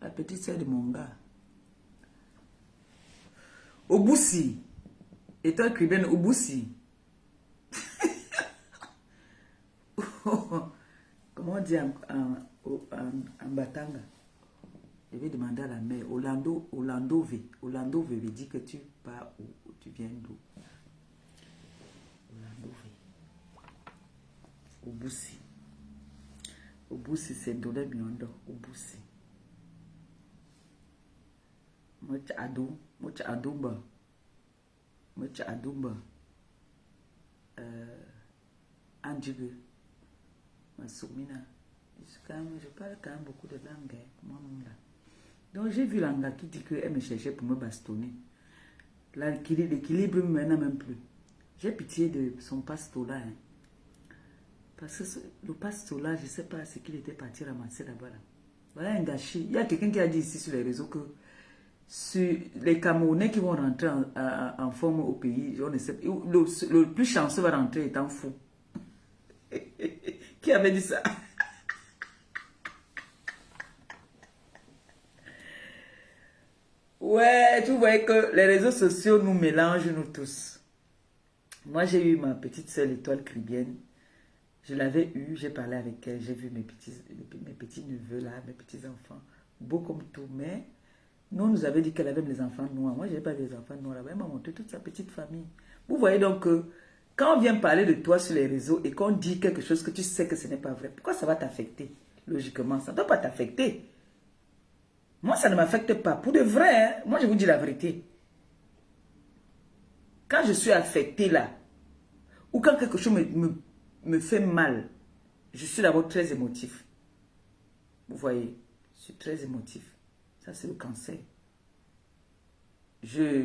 La petite soeur de mon gars. Oboussi. Étoile cubaine, Oboussi. Comment on dit en Batanga? Je vais demander à la mère. Orlando V. Orlando V veut dire que tu pars où tu viens d'où? Orlando V. Oboussi. Oboussi, c'est Dole Miondo. Oboussi. Mocha Adumba. Mocha Adumba. Anjibe. Masumina. Je parle quand même beaucoup de langue. Donc j'ai vu l'anga qui dit qu'elle me cherchait pour me bastonner. L'équilibre maintenant même plus. J'ai pitié de son pasto-là. Hein. Parce que le pasto-là, je ne sais pas ce qu'il était parti ramasser là-bas. Là. Voilà un gâchis. Il y a quelqu'un qui a dit ici sur les réseaux que sur les Camerounais qui vont rentrer en forme au pays, on ne sait, le plus chanceux va rentrer étant fou. Qui avait dit ça? Ouais, tu vois que les réseaux sociaux nous mélangent, nous tous. Moi, j'ai eu ma petite sœur, l'étoile caribéenne. Je l'avais eue, j'ai parlé avec elle, j'ai vu mes petits neveux là, mes petits enfants, beaux comme tout, mais nous, on nous avait dit qu'elle avait les enfants noirs. Moi, je n'avais pas les enfants noirs là-bas, elle m'a montré toute sa petite famille. Vous voyez donc que quand on vient parler de toi sur les réseaux et qu'on dit quelque chose que tu sais que ce n'est pas vrai, pourquoi ça va t'affecter? Logiquement, ça ne doit pas t'affecter. Moi, ça ne m'affecte pas. Pour de vrai, hein, moi, je vous dis la vérité. Quand je suis affectée là, ou quand quelque chose me fait mal, je suis d'abord très émotif. Vous voyez, je suis très émotif. Ça, c'est le cancer.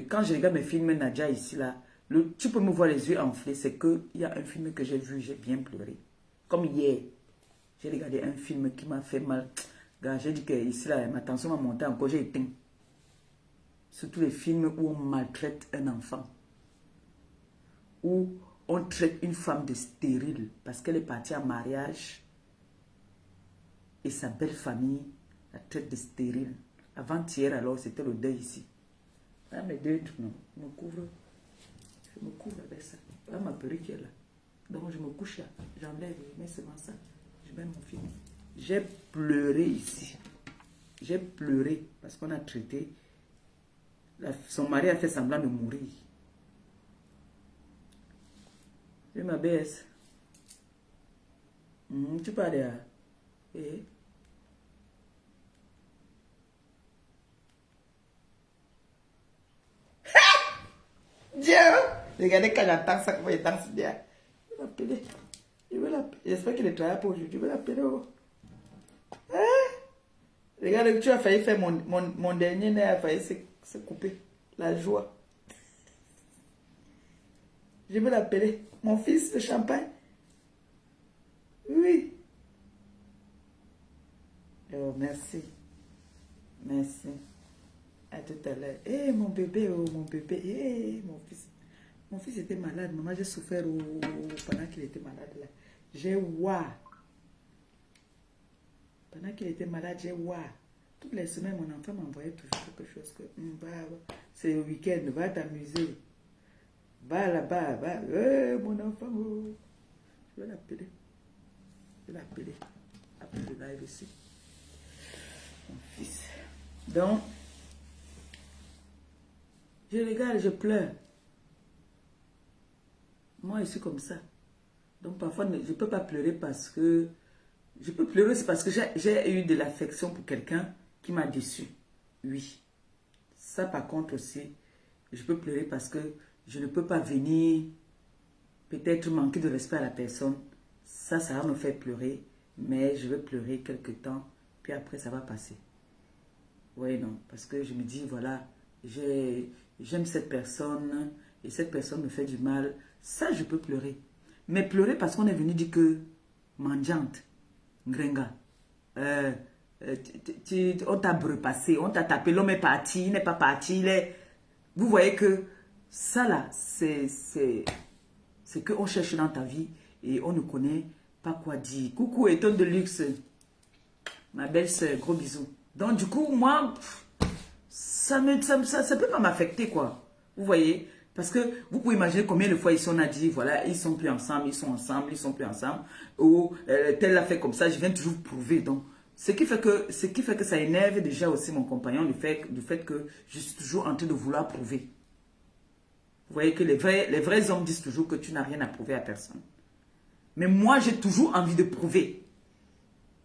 Quand je regarde mes films Nadia ici, là, tu peux me voir les yeux enflés. C'est qu'il y a un film que j'ai vu, j'ai bien pleuré. Comme hier, j'ai regardé un film qui m'a fait mal. J'ai dit que ici, là, ma tension m'a monté encore, j'ai éteint. Surtout les films où on maltraite un enfant. Où on traite une femme de stérile parce qu'elle est partie en mariage et sa belle famille la traite de stérile. Avant-hier, alors, c'était le deuil ici. Là, mes deux trucs, non. Je me couvre avec ça. Là, ma perruque est là. Donc, je me couche là. J'enlève, je mets seulement ça. Je mets mon film. J'ai pleuré ici. J'ai pleuré parce qu'on a traité. Son mari a fait semblant de mourir. C'est ma BS. Tu parles de... Et Dieu! Regardez quand j'entends ça, comment il danse bien. Je vais l'appeler. Je vais l'appeler. J'espère qu'il ne travaille pas aujourd'hui. Je vais l'appeler. Oh. Hein? Regarde, tu as failli faire mon dernier nez, a failli se couper. La joie. Je vais l'appeler. Mon fils, le champagne. Oui. Oh, merci. Merci. À tout à l'heure. Eh, mon bébé, oh, mon bébé. Eh, mon fils. Mon fils était malade. Maman, j'ai souffert pendant qu'il était malade. Là. J'ai ouah. Pendant qu'il était malade, j'ai ouah. Toutes les semaines, mon enfant m'envoyait toujours quelque chose. C'est le week-end, va t'amuser. Va là-bas, va. Mon enfant, oh. Je vais l'appeler. Je vais l'appeler. Après le live ici. Mon fils. Donc, je regarde, je pleure. Moi, je suis comme ça. Donc, parfois, je ne peux pas pleurer parce que... Je peux pleurer, c'est parce que j'ai eu de l'affection pour quelqu'un qui m'a déçu. Oui. Ça, par contre, aussi, je peux pleurer parce que je ne peux pas venir peut-être manquer de respect à la personne. Ça va me faire pleurer. Mais je vais pleurer quelque temps. Puis après, ça va passer. Oui, non. Parce que je me dis, voilà, j'aime cette personne et cette personne me fait du mal. Ça, je peux pleurer. Mais pleurer parce qu'on est venu dire que mangeante, gringa, on t'a brepassé, on t'a tapé, l'homme est parti, il n'est pas parti. Vous voyez que ça là, c'est qu'on cherche dans ta vie et on ne connaît pas quoi dire. Coucou, étonne de luxe, ma belle soeur, gros bisous. Donc du coup, moi, ça peut pas m'affecter quoi. Vous voyez? Parce que vous pouvez imaginer combien de fois ici on a dit, voilà, ils sont plus ensemble, ils sont ensemble, ils sont plus ensemble. Ou tel l'a fait comme ça, je viens toujours prouver. Donc, ce qui fait que ça énerve déjà aussi mon compagnon, du fait que je suis toujours en train de vouloir prouver. Vous voyez que les vrais hommes disent toujours que tu n'as rien à prouver à personne. Mais moi, j'ai toujours envie de prouver.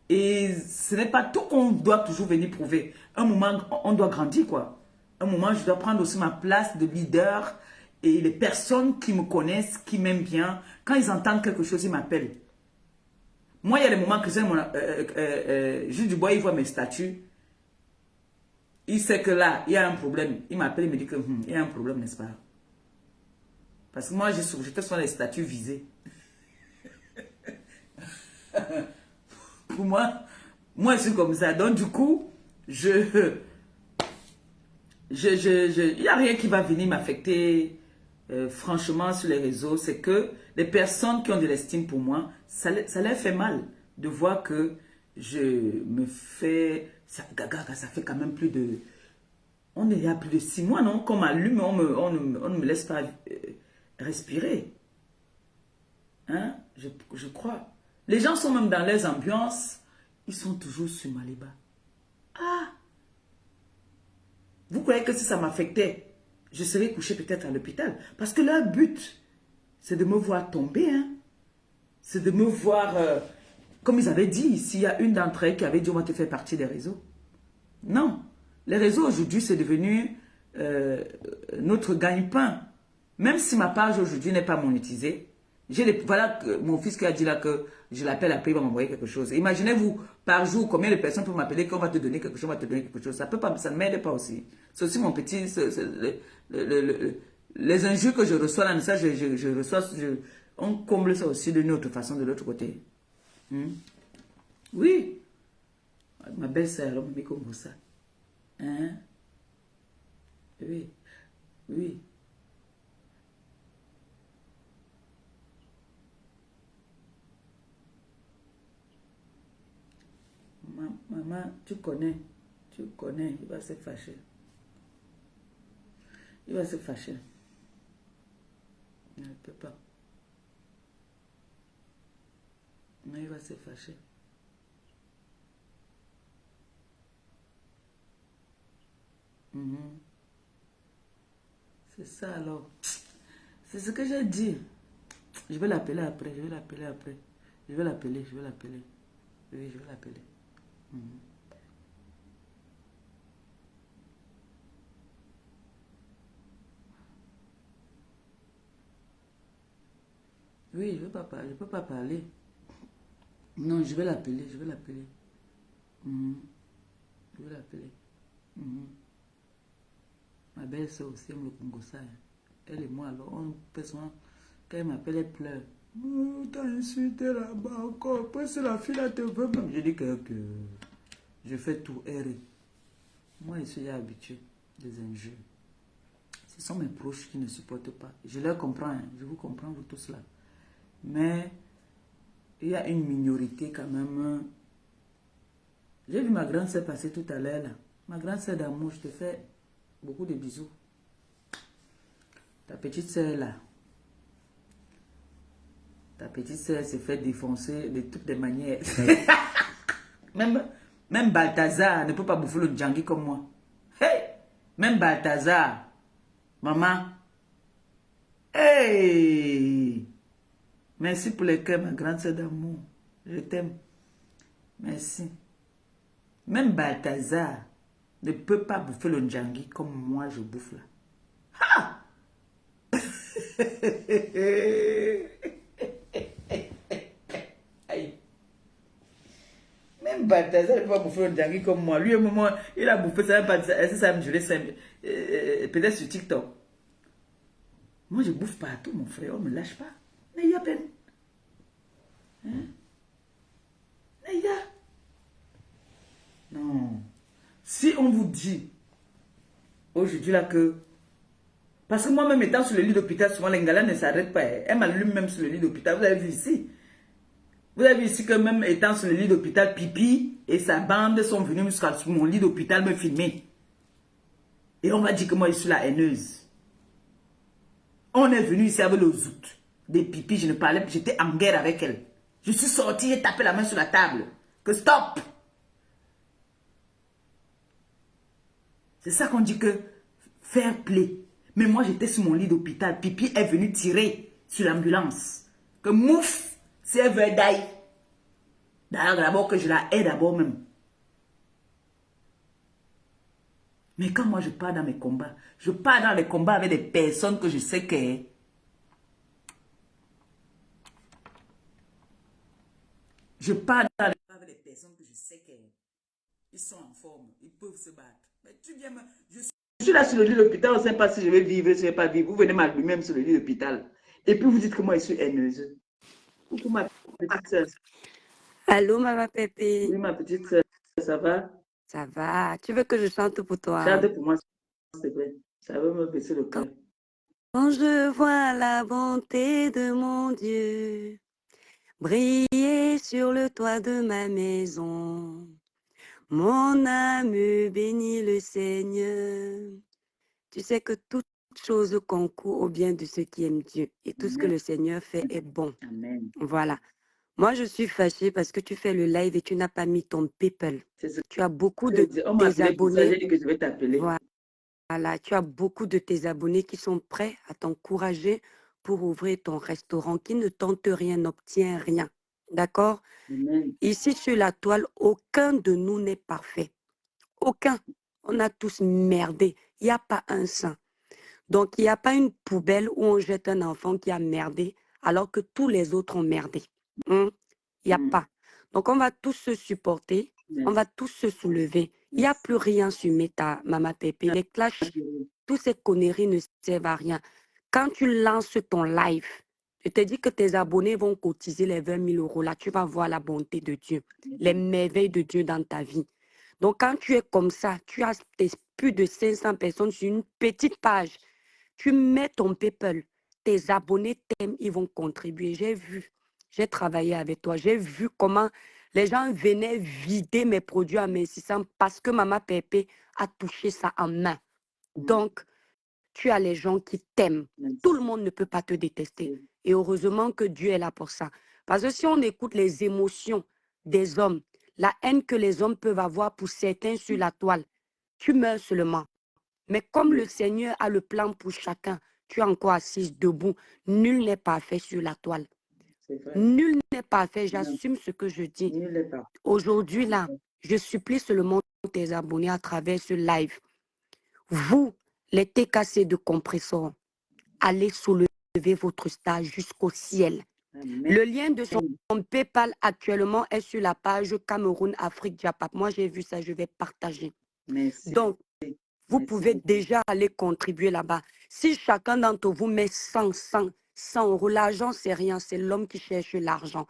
Et ce n'est pas tout qu'on doit toujours venir prouver. Un moment, on doit grandir, quoi. Un moment, je dois prendre aussi ma place de leader. Et les personnes qui me connaissent, qui m'aiment bien, quand ils entendent quelque chose, ils m'appellent. Moi, il y a des moments que Jules Dubois, il voit mes statuts. Il sait que là, il y a un problème. Il m'appelle, il me dit que il y a un problème, n'est-ce pas? Parce que moi, j'étais sur les statuts visés. Pour moi, je suis comme ça. Donc, du coup, il n'y a rien qui va venir m'affecter, franchement, sur les réseaux. C'est que les personnes qui ont de l'estime pour moi, ça leur fait mal de voir que je me fais... Ça fait quand même plus de... On est à plus de 6 mois, non? Comme allume, on ne me laisse pas respirer. Hein? Je crois. Les gens sont même dans les ambiances. Ils sont toujours sur Maliba. Ah! Vous croyez que si ça m'affectait, je serais couché peut-être à l'hôpital? Parce que leur but, c'est de me voir tomber. Hein? C'est de me voir... comme ils avaient dit, s'il y a une d'entre elles qui avait dit on va te faire partie des réseaux. Non. Les réseaux aujourd'hui, c'est devenu notre gagne-pain. Même si ma page aujourd'hui n'est pas monétisée, voilà mon fils qui a dit là que je l'appelle après, il va m'envoyer quelque chose. Imaginez-vous, par jour, combien de personnes peuvent m'appeler qu'on va te donner quelque chose, on va te donner quelque chose. Ça peut pas, ça ne m'aide pas aussi. C'est aussi mon petit... les injures que je reçois là, ça, je reçois... on comble ça aussi d'une autre façon de l'autre côté. Oui. Ma belle-sœur, elle m'a mis comme ça. Hein? Oui. Oui. Maman, tu connais, il va se fâcher. Il va se fâcher. Il ne peut pas. Mais il va se fâcher. C'est ça alors. C'est ce que j'ai dit. Je vais l'appeler après, je vais l'appeler après. Je vais l'appeler. Oui, je vais l'appeler. Mhm. Oui, je ne peux pas parler. Non, je vais l'appeler, je vais l'appeler. Mhm. Je vais l'appeler. Mhm. Ma belle-sœur aussi aime le Congo ça, hein. Elle et moi, alors, on fait souvent, quand elle m'appelle, elle pleure. Oh, t'as insulté là-bas encore. Après, c'est la fille là te veut même. Je dis que je fais tout errer. Moi, je suis habitué des injures. Ce sont mes proches qui ne supportent pas. Je les comprends, hein. Je vous comprends, vous tous là. Mais il y a une minorité quand même. J'ai vu ma grande sœur passer tout à l'heure là. Ma grande sœur d'amour, je te fais beaucoup de bisous. Ta petite sœur là. Ta petite sœur s'est fait défoncer de toutes les manières. même, même Balthazar ne peut pas bouffer le djangui comme moi. Hey! Même Balthazar. Maman. Hey! Merci pour le cœur, ma grande sœur d'amour. Je t'aime. Merci. Même Balthazar ne peut pas bouffer le djangui comme moi je bouffe là. Aïe. Même Balthazar ne peut pas bouffer le djangui comme moi. Lui, au moment, il a bouffé ça, ça me jurer peut-être sur TikTok. Moi, je bouffe partout, mon frère. On ne me lâche pas. N'ayez peine. Hein? N'ayez. Non. Si on vous dit aujourd'hui là que... Parce que moi-même étant sur le lit d'hôpital, souvent les gars ne s'arrêtent pas. Elle m'allume même sur le lit d'hôpital. Vous avez vu ici? Vous avez vu ici que même étant sur le lit d'hôpital, Pipi et sa bande sont venus jusqu'à mon lit d'hôpital me filmer. Et on m'a dit que moi je suis la haineuse. On est venu ici avec le zout. Des Pipi, je ne parlais pas, j'étais en guerre avec elle. Je suis sorti, j'ai tapé la main sur la table. Que stop! C'est ça qu'on dit que fair play. Mais moi, j'étais sur mon lit d'hôpital. Pipi est venu tirer sur l'ambulance. Que mouf, si elle veut d'ailleurs. D'ailleurs, d'abord que je la hais d'abord même. Mais quand moi je pars dans mes combats, je pars dans les combats avec des personnes que je sais que... Je pars dans les combats avec des personnes que je sais que... Ils sont en forme, ils peuvent se battre. Mais tu viens me... Je suis là sur le lit de l'hôpital, on ne sait pas si je vais vivre, si je ne vais pas vivre. Vous venez m'allumer même sur le lit de l'hôpital. Et puis vous dites que moi je suis haineuse. Coucou ma petite soeur. Allô, Maman Pépé. Oui, ma petite soeur, ça va? Ça va? Tu veux que je chante pour toi? Chante pour moi, s'il te plaît. Ça veut me baisser le Quand, cœur. quand je vois la bonté de mon Dieu briller sur le toit de ma maison, mon âme bénit le Seigneur. Tu sais que toute chose concourt au bien de ceux qui aiment Dieu et tout ce que Amen. le Seigneur fait est bon. Amen. Voilà. Moi, je suis fâchée parce que tu fais le live et tu n'as pas mis ton PayPal. C'est ce Tu as beaucoup que je de dis. On m'a tes appelé pour ça, abonnés. j'ai dit que je vais t'appeler. Voilà, tu as beaucoup de tes abonnés qui sont prêts à t'encourager pour ouvrir ton restaurant, qui ne tente rien, n'obtient rien. D'accord? Amen. Ici, sur la toile, aucun de nous n'est parfait. Aucun. On a tous merdé. Il n'y a pas un saint. Donc, il n'y a pas une poubelle où on jette un enfant qui a merdé alors que tous les autres ont merdé. Il n'y a pas. Donc, on va tous se supporter. On va tous se soulever. Il n'y a plus rien sur Meta, Maman Pépé. Les clashs, toutes ces conneries ne servent à rien. Quand tu lances ton live, je te dis que tes abonnés vont cotiser les 20 000 euros. Là, tu vas voir la bonté de Dieu, les merveilles de Dieu dans ta vie. Donc, quand tu es comme ça, tu as plus de 500 personnes sur une petite page. Tu mets ton PayPal, tes abonnés t'aiment, ils vont contribuer. J'ai vu, j'ai travaillé avec toi, j'ai vu comment les gens venaient vider mes produits amincissants parce que Maman Pépé a touché ça en main. Donc, tu as les gens qui t'aiment. Tout le monde ne peut pas te détester. Et heureusement que Dieu est là pour ça. Parce que si on écoute les émotions des hommes, la haine que les hommes peuvent avoir pour certains sur la toile, tu meurs seulement. Mais comme le Seigneur a le plan pour chacun, tu es encore assise debout. Nul n'est parfait sur la toile. C'est vrai. Nul n'est parfait, Non, j'assume ce que je dis. nul n'est pas. Aujourd'hui, là, je supplie seulement tes abonnés à travers ce live. Vous, les TKC de compresseur, allez soulever votre star jusqu'au ciel. Amen. Le lien de son PayPal actuellement est sur la page Cameroun Afrique Japap. Moi, j'ai vu ça, je vais partager. Merci. Donc, vous Merci pouvez beaucoup. déjà aller contribuer là-bas. Si chacun d'entre vous met 100 euros, l'argent, c'est rien, c'est l'homme qui cherche l'argent.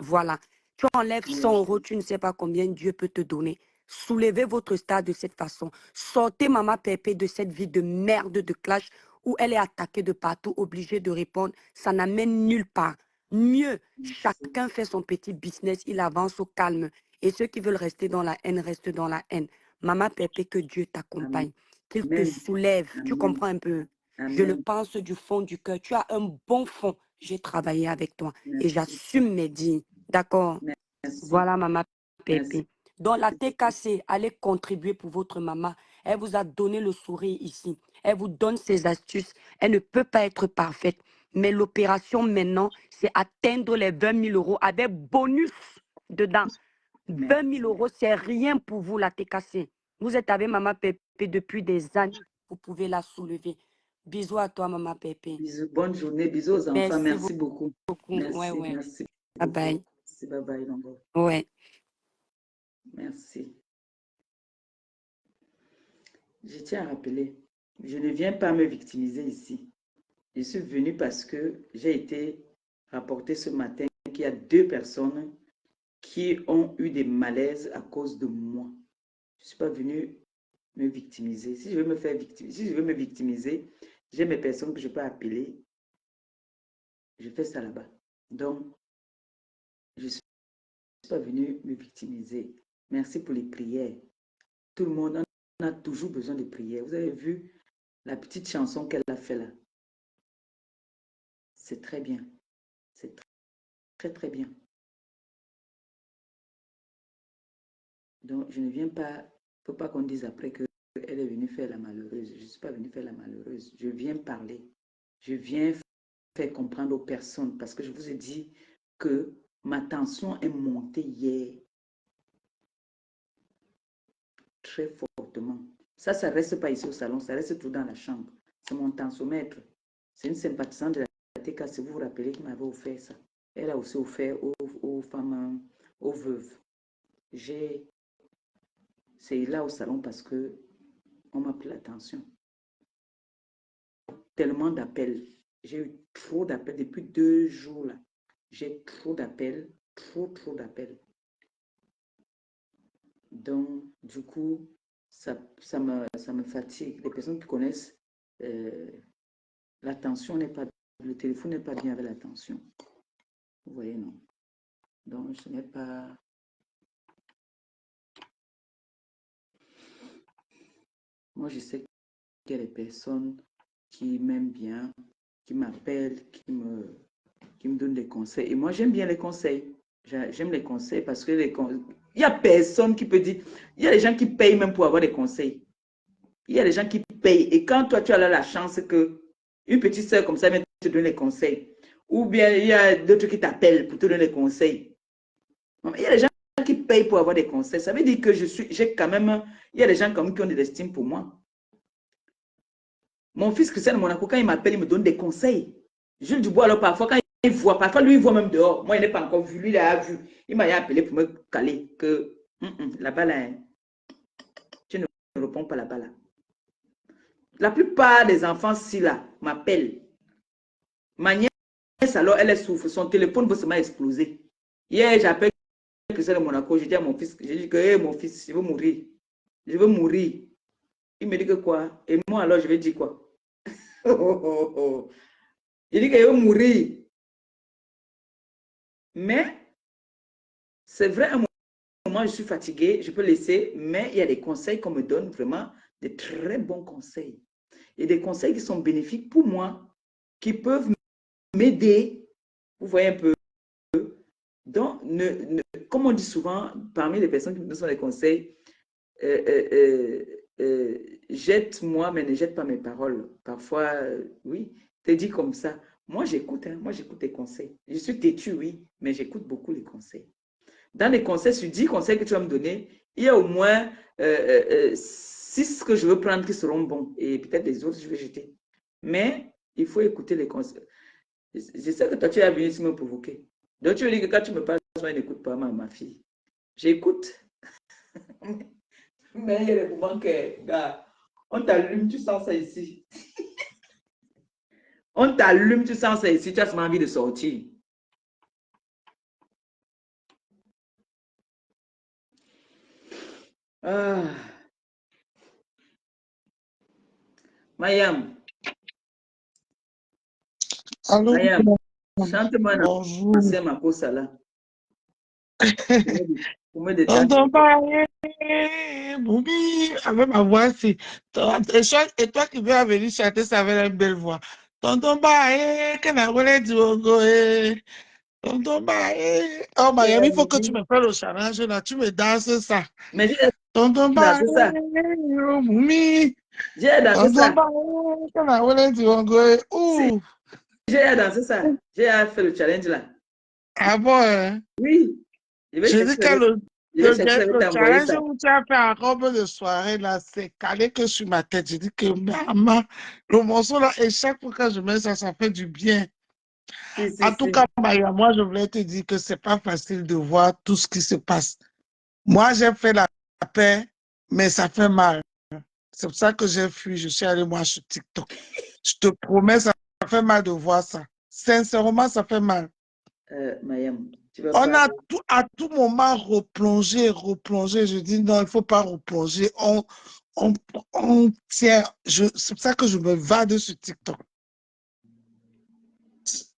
Voilà. Tu enlèves 100 euros, tu ne sais pas combien Dieu peut te donner. Soulevez votre stade de cette façon. Sortez Maman Pépé de cette vie de merde de clash où elle est attaquée de partout, obligée de répondre. Ça n'amène nulle part. Mieux, Merci. chacun fait son petit business, il avance au calme. Et ceux qui veulent rester dans la haine restent dans la haine. Maman Pépé, que Dieu Amen. t'accompagne, qu'il te soulève. Tu Amen. comprends un peu? Je le Amen. pense du fond du cœur. Tu as un bon fond. J'ai travaillé avec toi et Merci. j'assume mes dits. D'accord? Merci. Voilà, Maman Merci. Pépé. Dans la TKC, allez contribuer pour votre maman. Elle vous a donné le sourire ici. Elle vous donne ses astuces. Elle ne peut pas être parfaite. Mais l'opération maintenant, c'est atteindre les 20 000 euros avec bonus dedans. 20 000 euros, c'est rien pour vous, la TKC. Vous êtes avec Maman Pépé depuis des années. Vous pouvez la soulever. Bisous à toi, Maman Pépé. Bisous. Bonne journée. Bisous aux enfants. Merci Merci beaucoup. beaucoup. Ouais, Merci. ouais. Merci Bye beaucoup. bye. Merci. Bye bye, Longo. Ouais. Merci. Je tiens à rappeler, je ne viens pas me victimiser ici. Je suis venue parce que j'ai été rapporté ce matin qu'il y a 2 personnes qui ont eu des malaises à cause de moi. Je ne suis pas venue me victimiser. Si je veux me faire victimiser, si je veux me victimiser, j'ai mes personnes que je peux appeler. Je fais ça là-bas. Donc, je ne suis pas venue me victimiser. Merci pour les prières. Tout le monde en a toujours besoin de prières. Vous avez vu la petite chanson qu'elle a fait là. C'est très bien. C'est très, très bien. Donc, je ne viens pas, il ne faut pas qu'on dise après qu'elle est venue faire la malheureuse. Je ne suis pas venue faire la malheureuse. Je viens parler. Je viens faire comprendre aux personnes parce que je vous ai dit que ma tension est montée hier très fortement. Ça ne reste pas ici au salon, ça reste tout dans la chambre. C'est mon tensiomètre. C'est une sympathisante de la TK, si vous vous rappelez, qui m'avait offert ça. Elle a aussi offert aux femmes, aux veuves. C'est là au salon parce que on m'a pris l'attention. Tellement d'appels. J'ai eu trop d'appels depuis 2 jours là. J'ai trop d'appels, trop d'appels. Donc, du coup, ça me fatigue. Les personnes qui connaissent, l'attention n'est pas, le téléphone n'est pas bien avec l'attention. Vous voyez, non? Donc, ce n'est pas... Moi, je sais qu'il y a des personnes qui m'aiment bien, qui m'appellent, qui me donnent des conseils. Et moi, j'aime bien les conseils. J'aime les conseils parce que il n'y a personne qui peut dire... Il y a des gens qui payent même pour avoir des conseils. Il y a des gens qui payent. Et quand toi, tu as la chance que une petite soeur comme ça vient te donner les conseils, ou bien il y a d'autres qui t'appellent pour te donner des conseils. Il y a des gens qui payent pour avoir des conseils. Ça veut dire que j'ai quand même... Il y a des gens comme qui ont de l'estime pour moi. Mon fils Christian de Monaco, quand il m'appelle, il me donne des conseils. Jules Dubois, alors parfois, quand il voit, parfois lui, il voit même dehors. Moi, il n'est pas encore vu. Lui, il a vu. Il m'a appelé pour me caler que là-bas, là, tu ne réponds pas là-bas, là. La plupart des enfants, si là, m'appellent. Ma nièce, alors, elle souffre. Son téléphone va se exploser. Hier, j'appelle Christian de Monaco. Je dis à mon fils, je dis que, hey, mon fils, je veux mourir. Je veux mourir. Il me dit que quoi? Et moi, alors, je vais dire quoi? Il dit qu'il veut mourir. Mais, c'est vrai, à un moment, je suis fatiguée, je peux laisser, mais il y a des conseils qu'on me donne, vraiment, des très bons conseils. Et des conseils qui sont bénéfiques pour moi, qui peuvent m'aider. Vous voyez un peu. Donc, comme on dit souvent, parmi les personnes qui me donnent des conseils, jette-moi, mais ne jette pas mes paroles. Parfois, oui, t'es dit comme ça. Moi, j'écoute, hein. Moi, j'écoute tes conseils. Je suis têtue, oui, mais j'écoute beaucoup les conseils. Dans les conseils, sur 10 conseils que tu vas me donner, il y a au moins 6 que je veux prendre qui seront bons. Et peut-être les autres, je vais jeter. Mais il faut écouter les conseils. Je sais que toi, tu es venu ici me provoquer. Donc, tu veux dire que quand tu me parles, je n'écoute pas ma fille. J'écoute. Mais il y a des moments que, gars, on t'allume, tu sens ça ici. On t'allume, tu sens ça ici, tu as seulement envie de sortir. Ah. Mayam, Allô, Mayam, chante-moi un bonjour. ancien Mako Salah pour me détendre. Tonton Baye, Boubi, avec ma voix, c'est. Et toi qui viens venir chanter ça avec une belle voix. Tonton Baye, Kanawele Diogo, Tonton Baye. Oh, Mayam, il faut que tu me fasses le challenge là, tu me danses ça. Mais j'ai Tonton Baye, dansé ça. Boubi, J'ai dansé Tonton ça. Baye, Kanawele Diogo, Si, ouh. j'ai dansé ça. J'ai fait le challenge là. Ah bon, hein? Oui, je vais Je dis chercher, que je vais chercher, je vais le t'envoyer challenge ça. où tu as fait en robe de soirée, là, c'est calé que sur ma tête. Je dis que, maman, le morceau, là, et chaque fois que je mets ça, ça fait du bien. Si, si, En tout cas, si. Maya, moi, je voulais te dire que c'est pas facile de voir tout ce qui se passe. Moi, j'ai fait la paix, mais ça fait mal. C'est pour ça que j'ai fui. Je suis allé, moi, sur TikTok. Je te promets, ça fait mal de voir ça. Sincèrement, ça fait mal. Mayam, tu vas On pas. a à tout moment replongé, replongé. Je dis non, il ne faut pas replonger. On, on tient. C'est pour ça que je me vade sur TikTok.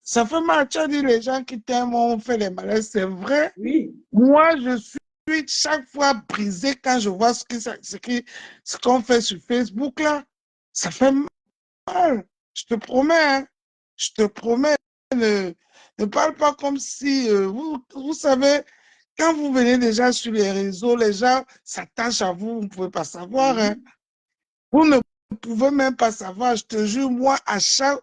Ça fait mal. Tu as dit les gens qui t'aiment ont fait les malaises. C'est vrai. Oui. Moi, je suis chaque fois brisée quand je vois ce qu'on fait sur Facebook là. Ça fait mal. Je te promets. Hein. Je te promets. Ne parle pas comme si, vous savez, quand vous venez déjà sur les réseaux, les gens s'attachent à vous, vous ne pouvez pas savoir. Hein. Mhm. Vous ne pouvez même pas savoir. Je te jure, moi, chaque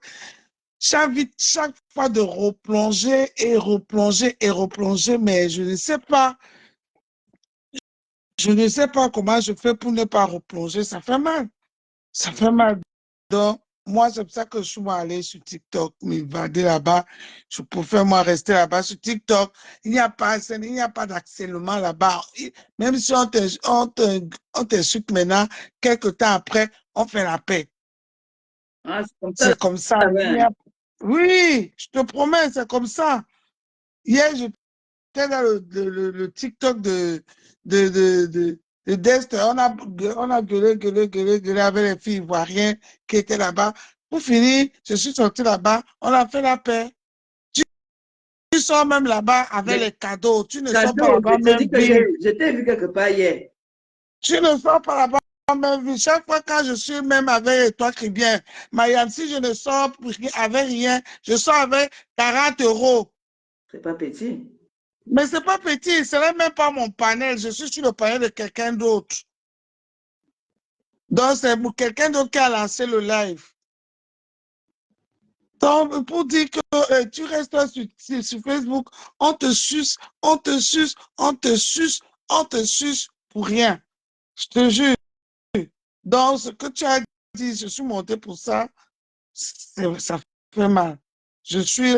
fois de replonger et replonger et replonger, mais je ne sais pas. Je ne sais pas comment je fais pour ne pas replonger. Ça fait mal. Ça fait mal. Donc, moi, c'est pour ça que je suis allé sur TikTok, m'évader là-bas. Je préfère, moi, rester là-bas sur TikTok. Il n'y a pas d'accident là-bas. Même si on t'insulte maintenant, quelques temps après, on fait la paix. Ah, c'est comme ça. C'est comme ça. Ouais. Oui, je te promets, c'est comme ça. Hier, j'étais dans le TikTok de Dest. On a gueulé avec les filles ivoiriennes qui étaient là-bas. Pour finir, je suis sorti là-bas. On a fait la paix. Tu, tu sors même là-bas avec Mais les cadeaux. Tu ne sors pas cadeau, je là-bas te même dis que vide. je t'ai vu quelque part hier. Tu ne sors pas là-bas même vide. Chaque fois quand je suis même avec toi qui viens, Mayam, si je ne sors avec rien, je sors avec 40 euros. C'est pas petit. Mais ce n'est pas petit, ce n'est même pas mon panel. Je suis sur le panel de quelqu'un d'autre. Donc, c'est pour quelqu'un d'autre qui a lancé le live. Donc, pour dire que tu restes sur Facebook, on te suce, on te suce, on te suce, on te suce pour rien. Je te jure. Donc, ce que tu as dit, je suis monté pour ça, ça fait mal. Je suis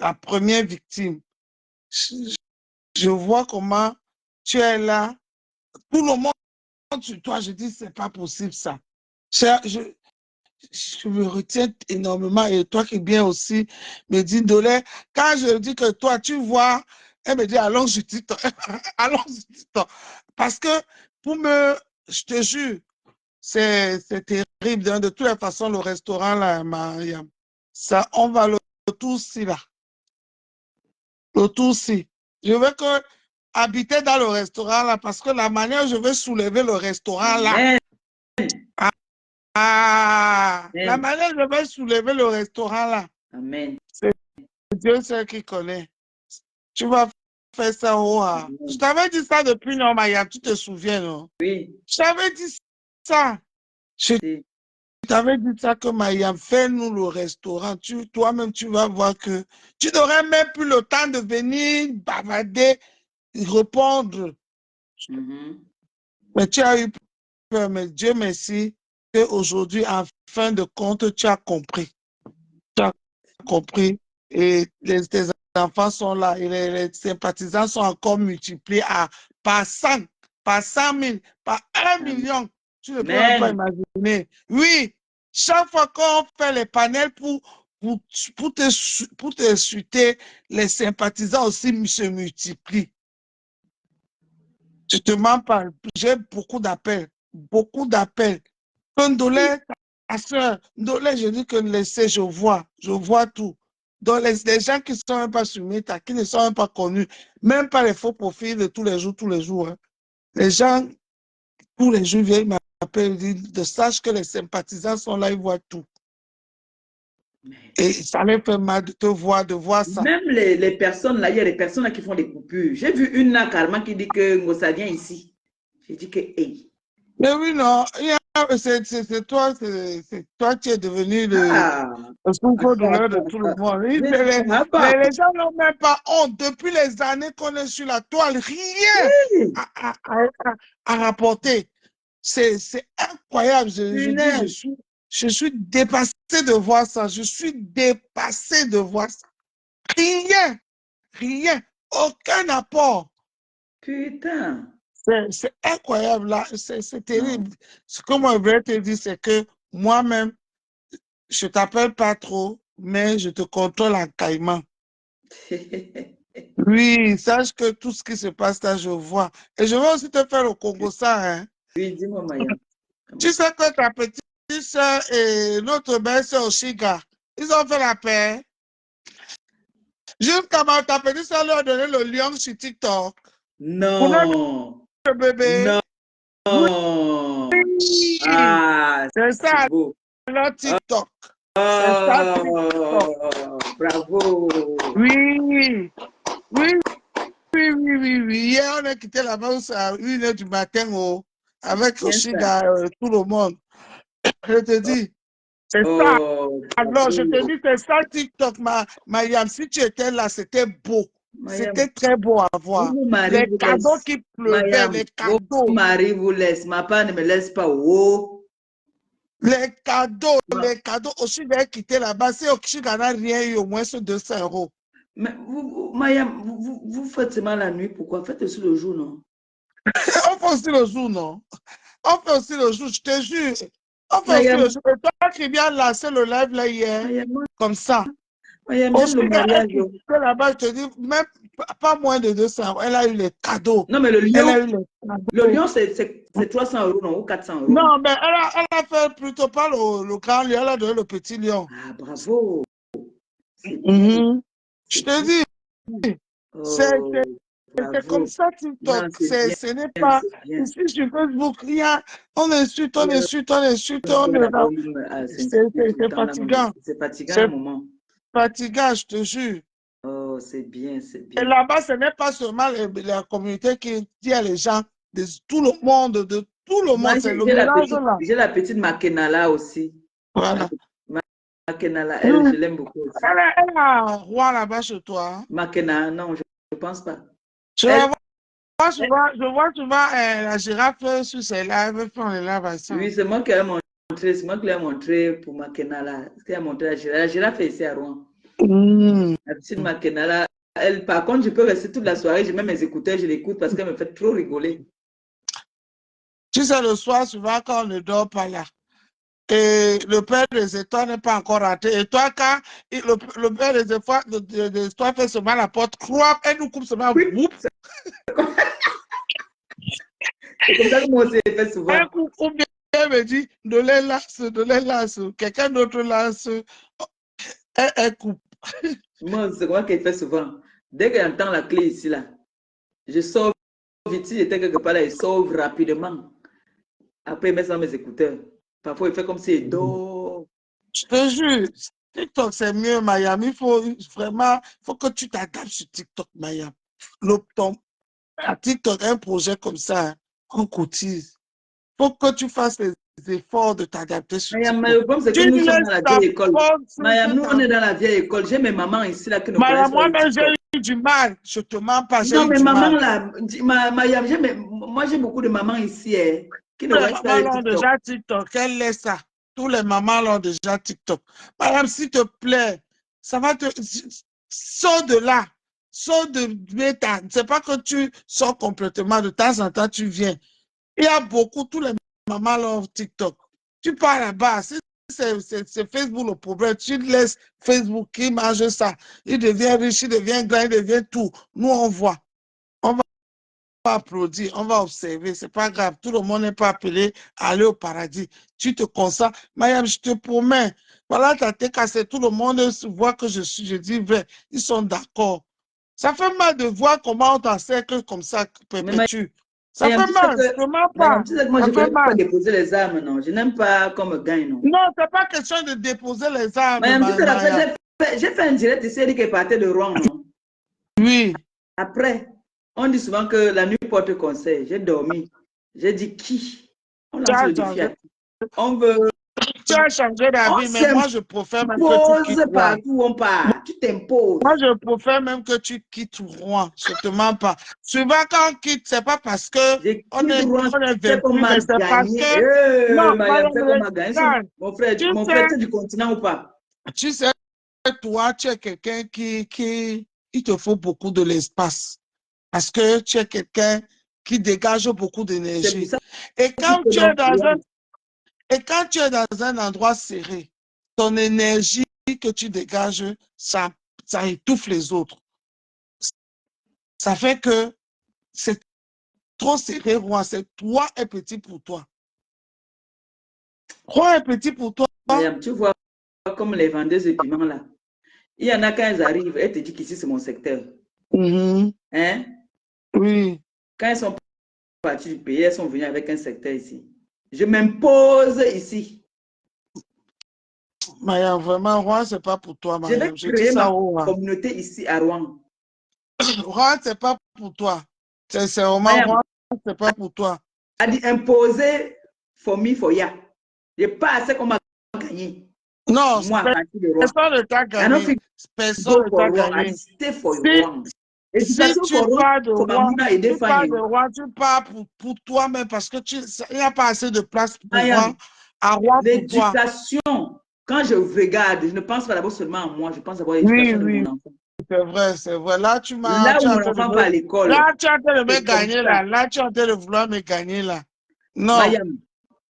la première victime. Je, je vois comment tu es là. Tout le monde sur toi, je dis, c'est pas possible ça. Je me retiens énormément et toi qui viens aussi me dis, Dolé, quand je dis que toi, tu vois, elle me dit, allons sur TikTok, allons sur TikTok. Parce que je te jure, c'est terrible. De toutes les façons, le restaurant là, Mariam, ça, on va le tour-ci là, le tour-ci. Je veux que habiter dans le restaurant là, parce que la manière je veux soulever le restaurant là, Amen. la Amen. manière je vais soulever le restaurant là, Amen. c'est Dieu seul qui connaît. Tu vas faire ça, oh, ah. Je Amen. t'avais dit ça depuis non, Maya, tu te souviens, non? Oui. Je t'avais dit ça. Je Si. t'avais dit ça que Mayam, fais-nous le restaurant. Toi-même, tu vas voir que tu n'aurais même plus le temps de venir bavader, répondre. Mais tu as eu peur, mais Dieu merci qu'aujourd'hui, en fin de compte, tu as compris. Tu as compris et tes enfants sont là et les sympathisants sont encore multipliés par 100, par 100 000, par 1 million. Tu ne peux même pas imaginer. Oui, chaque fois qu'on fait les panels pour te chuter, les sympathisants aussi se multiplient. Je te mens pas, j'ai beaucoup d'appels, beaucoup d'appels. Ndolé, ta soeur, Ndolé, je dis que laissez, je vois tout. Donc, les gens qui ne sont même pas sur Meta, qui ne sont même pas connus, même pas les faux profils de tous les jours. Hein. Les gens, tous les jours, viennent m'appeler, de sache que les sympathisants sont là, ils voient tout. Et ça les fait mal de voir ça. Même les personnes là, il y a des personnes là qui font des coupures. J'ai vu une là carrément qui dit que Ngossa vient ici. J'ai dit que, hey. Mais oui, non, c'est toi qui es devenu le souffre-douleur de tout le monde. Les gens n'ont même pas honte. Depuis les années qu'on est sur la toile, rien à rapporter. C'est incroyable. Je dis, je suis dépassé de voir ça. Je suis dépassé de voir ça. Rien. Aucun apport. Putain. C'est incroyable là, c'est terrible. Ce que moi je voulais te dire, c'est que moi-même, je t'appelle pas trop, mais je te contrôle en caïman. Oui, sache que tout ce qui se passe là, je vois. Et je vais aussi te faire au Congo ça. Hein. Oui, dis-moi, Maya. Tu sais que ta petite soeur et notre belle-soeur Oshiga, ils ont fait la paix. Jusqu'à ta petite soeur leur a donné le lion sur TikTok. Non. Le bébé. Non. Oui. Ah, c'est ça, beau. leur TikTok. Oh, C'est ça, TikTok. Bravo. Oui. Hier, on a quitté la bourse à 1h du matin avec Oshiga, tout le monde. Je te dis, c'est ça. Alors, je te dis, c'est ça TikTok, Mayam. Si tu étais là, c'était beau. C'était très beau à voir. Les cadeaux qui pleuvaient, les cadeaux. Mon mari vous laisse, ma part ne me laisse pas. Oh. Les cadeaux. Oshiga a quitté là-bas. Si Oshiga n'a rien eu, au moins c'est 200 €. Mais Mayam, vous faites seulement la nuit, pourquoi? Faites aussi le jour, non? On fait aussi le jour, non? On fait aussi le jour, je te jure. On fait aussi Mayam, le jour. Et toi qui viens lancer le live là hier, Mayam, comme ça. Mayam, même Aussi, le mariage. là-bas, je te dis, même pas moins de 200 €. Elle a eu les cadeaux. Non, mais le Elle a lion, eu les cadeaux. le lion, c'est 300 € non, ou 400 €. Non, mais elle a fait plutôt pas le grand lion, elle a donné le petit lion. Ah, bravo. Je te dis, c'est comme ça TikTok. Non, Ce n'est pas ici sur Facebook, rien. On insulte. c'est C'est fatigant. C'est fatigant à un moment. Fatigant, je te jure. Oh, c'est bien. Et là-bas, ce n'est pas seulement la communauté qui a les gens de tout le monde, c'est le mélange là. J'ai la petite Makenala aussi. Voilà. Makenala, elle, je l'aime beaucoup aussi. Elle a un roi là-bas chez toi. Hein? Makenala, non, je ne pense pas. Je vois souvent la girafe sur ses lives, faire les lives ensemble. Oui, c'est moi qui l'ai montré pour Makenala. Ce qui a montré la girafe. La girafe est ici à Rouen. La petite Makenala, elle, par contre, je peux rester toute la soirée, j'ai même mes écouteurs, je l'écoute parce qu'elle me fait trop rigoler. Tu sais, le soir, souvent, quand on ne dort pas là, et le père des étoiles n'est pas encore rentré. Et toi, quand le père des étoiles fait seulement la porte, crois, elle nous coupe seulement. Oui. C'est comme ça que moi aussi, je fais souvent. Elle coupe, ou bien elle me dit, de les lance, quelqu'un d'autre lance, elle coupe. Moi, c'est moi qui fais souvent. Dès que j'entends la clé ici, là, je sors vite. Si j'étais quelque part là, il sort rapidement. Après, il met ça dans mes écouteurs. Parfois, il fait comme s'il dort. Je te jure, TikTok, c'est mieux, Miami. Il faut que tu t'adaptes sur TikTok, Miami. À TikTok, un projet comme ça, on cotise. Il faut que tu fasses les efforts de t'adapter sur Mayam, mais TikTok. le problème, c'est que Tu nous sommes laisses dans la ta vieille école. faute sur Mayam, nous, ta... on est dans la vieille école. J'ai mes mamans ici là qui ne Madame, connaissent pas le moi-même, j'ai TikTok. eu du mal. Je te mens pas, j'ai Non, eu mais du maman mal. là, Mayam, moi j'ai beaucoup de mamans ici qui ne Tous les connaissent pas mamans le l'ont TikTok. déjà TikTok. Elle laisse ça. Tous les mamans l'ont déjà TikTok. Madame, s'il te plaît, ça va te... Sors de là. Sors de Meta. C'est pas que tu sors complètement. De temps en temps, tu viens. Il y a beaucoup, tous les mamans l'ont TikTok. Tu pars là-bas. Si c'est Facebook le problème, tu laisses Facebook qui mange ça. Il devient riche, il devient grand, il devient tout. Nous, on voit. On va applaudir, on va observer, c'est pas grave. Tout le monde n'est pas appelé à aller au paradis. Tu te concentres. Mayam, je te promets. Voilà, t'as été cassé. Tout le monde voit que je suis. Je dis vrai. Ils sont d'accord. Ça fait mal de voir comment on t'encercle comme ça, Mais perpétue. Ça Mayam, fait mal, je te mens pas. Tu sais que moi, Ça je ne fait connais pas mal. déposer les armes, non. Je n'aime pas qu'on me gagne, non. Non, c'est pas question de déposer les armes, Mayam, tu te rappelles, Maya. j'ai fait un direct ici, elle dit qu'elle partait de Rouen, non. Oui. Après, on dit souvent que la nuit porte conseil. J'ai dormi. J'ai dit qui? On Tu lance as le défi changé, à qui? On veut. tu as changé On d'avis, mais moi, je préfère même que tu quittes s'impose Rouen. partout où on part. Tu t'imposes. Moi, je préfère même que tu quittes Rouen. Je ne te mens pas. Souvent, quand on quitte, ce n'est pas parce qu'on Je quitte est, Rouen, on est c'est qu'on vaincu, m'a mais c'est parce gagné. que... Non, Mayam, c'est qu'on m'a gagné. regarde, tu Mon frère, tu es du continent ou pas? sais, toi, tu es quelqu'un qui... Il te faut beaucoup de l'espace. Parce que tu es quelqu'un qui dégage beaucoup C'est pour d'énergie. ça Et que tu quand te tu es donnes dans un Rouen. Et quand tu es dans un endroit serré, ton énergie que tu dégages, ça étouffe les autres. Ça fait que c'est trop serré, Rouen. C'est Rouen est petit pour toi. Rouen est petit pour toi. Mayam, tu vois, comme les vendeuses de piment là. Il y en a quand elles arrivent, elles te disent qu'ici c'est mon secteur. Hein? Oui. Quand elles sont parties du pays, elles sont venues avec un secteur ici. Je m'impose ici. Maya, vraiment, Rouen, c'est pas pour toi, Je vais Maya. Je dis créer ça ma au Rouen. communauté ici à Rouen. Rouen, c'est pas pour toi. C'est vraiment Mayam Rouen, c'est pas pour toi. a dit imposer for me, for ya. Je pas assez qu'on m'a gagné. Non, Moi, à partir de Rouen. personne ne t'a I don't gagné. think Personne go ne for t'a Rouen. I gagné. stay for Si Rouen. Si Éducation for tu Rouen, pars de comme roi, Amouna et des Fanny. tu pars pour toi-même parce que il n'y a pas assez de place pour roi, Mayam, à roi pour toi. l'éducation, quand je regarde, je ne pense pas d'abord seulement à moi, je pense d'abord à Oui, l'éducation de mon oui, enfant. c'est vrai, c'est vrai. Là, tu Là où es en mon train de enfant va à l'école, là, tu es en train de me c'est comme gagner ça. là. Là, tu es en train de vouloir me gagner là. Non, Mayam,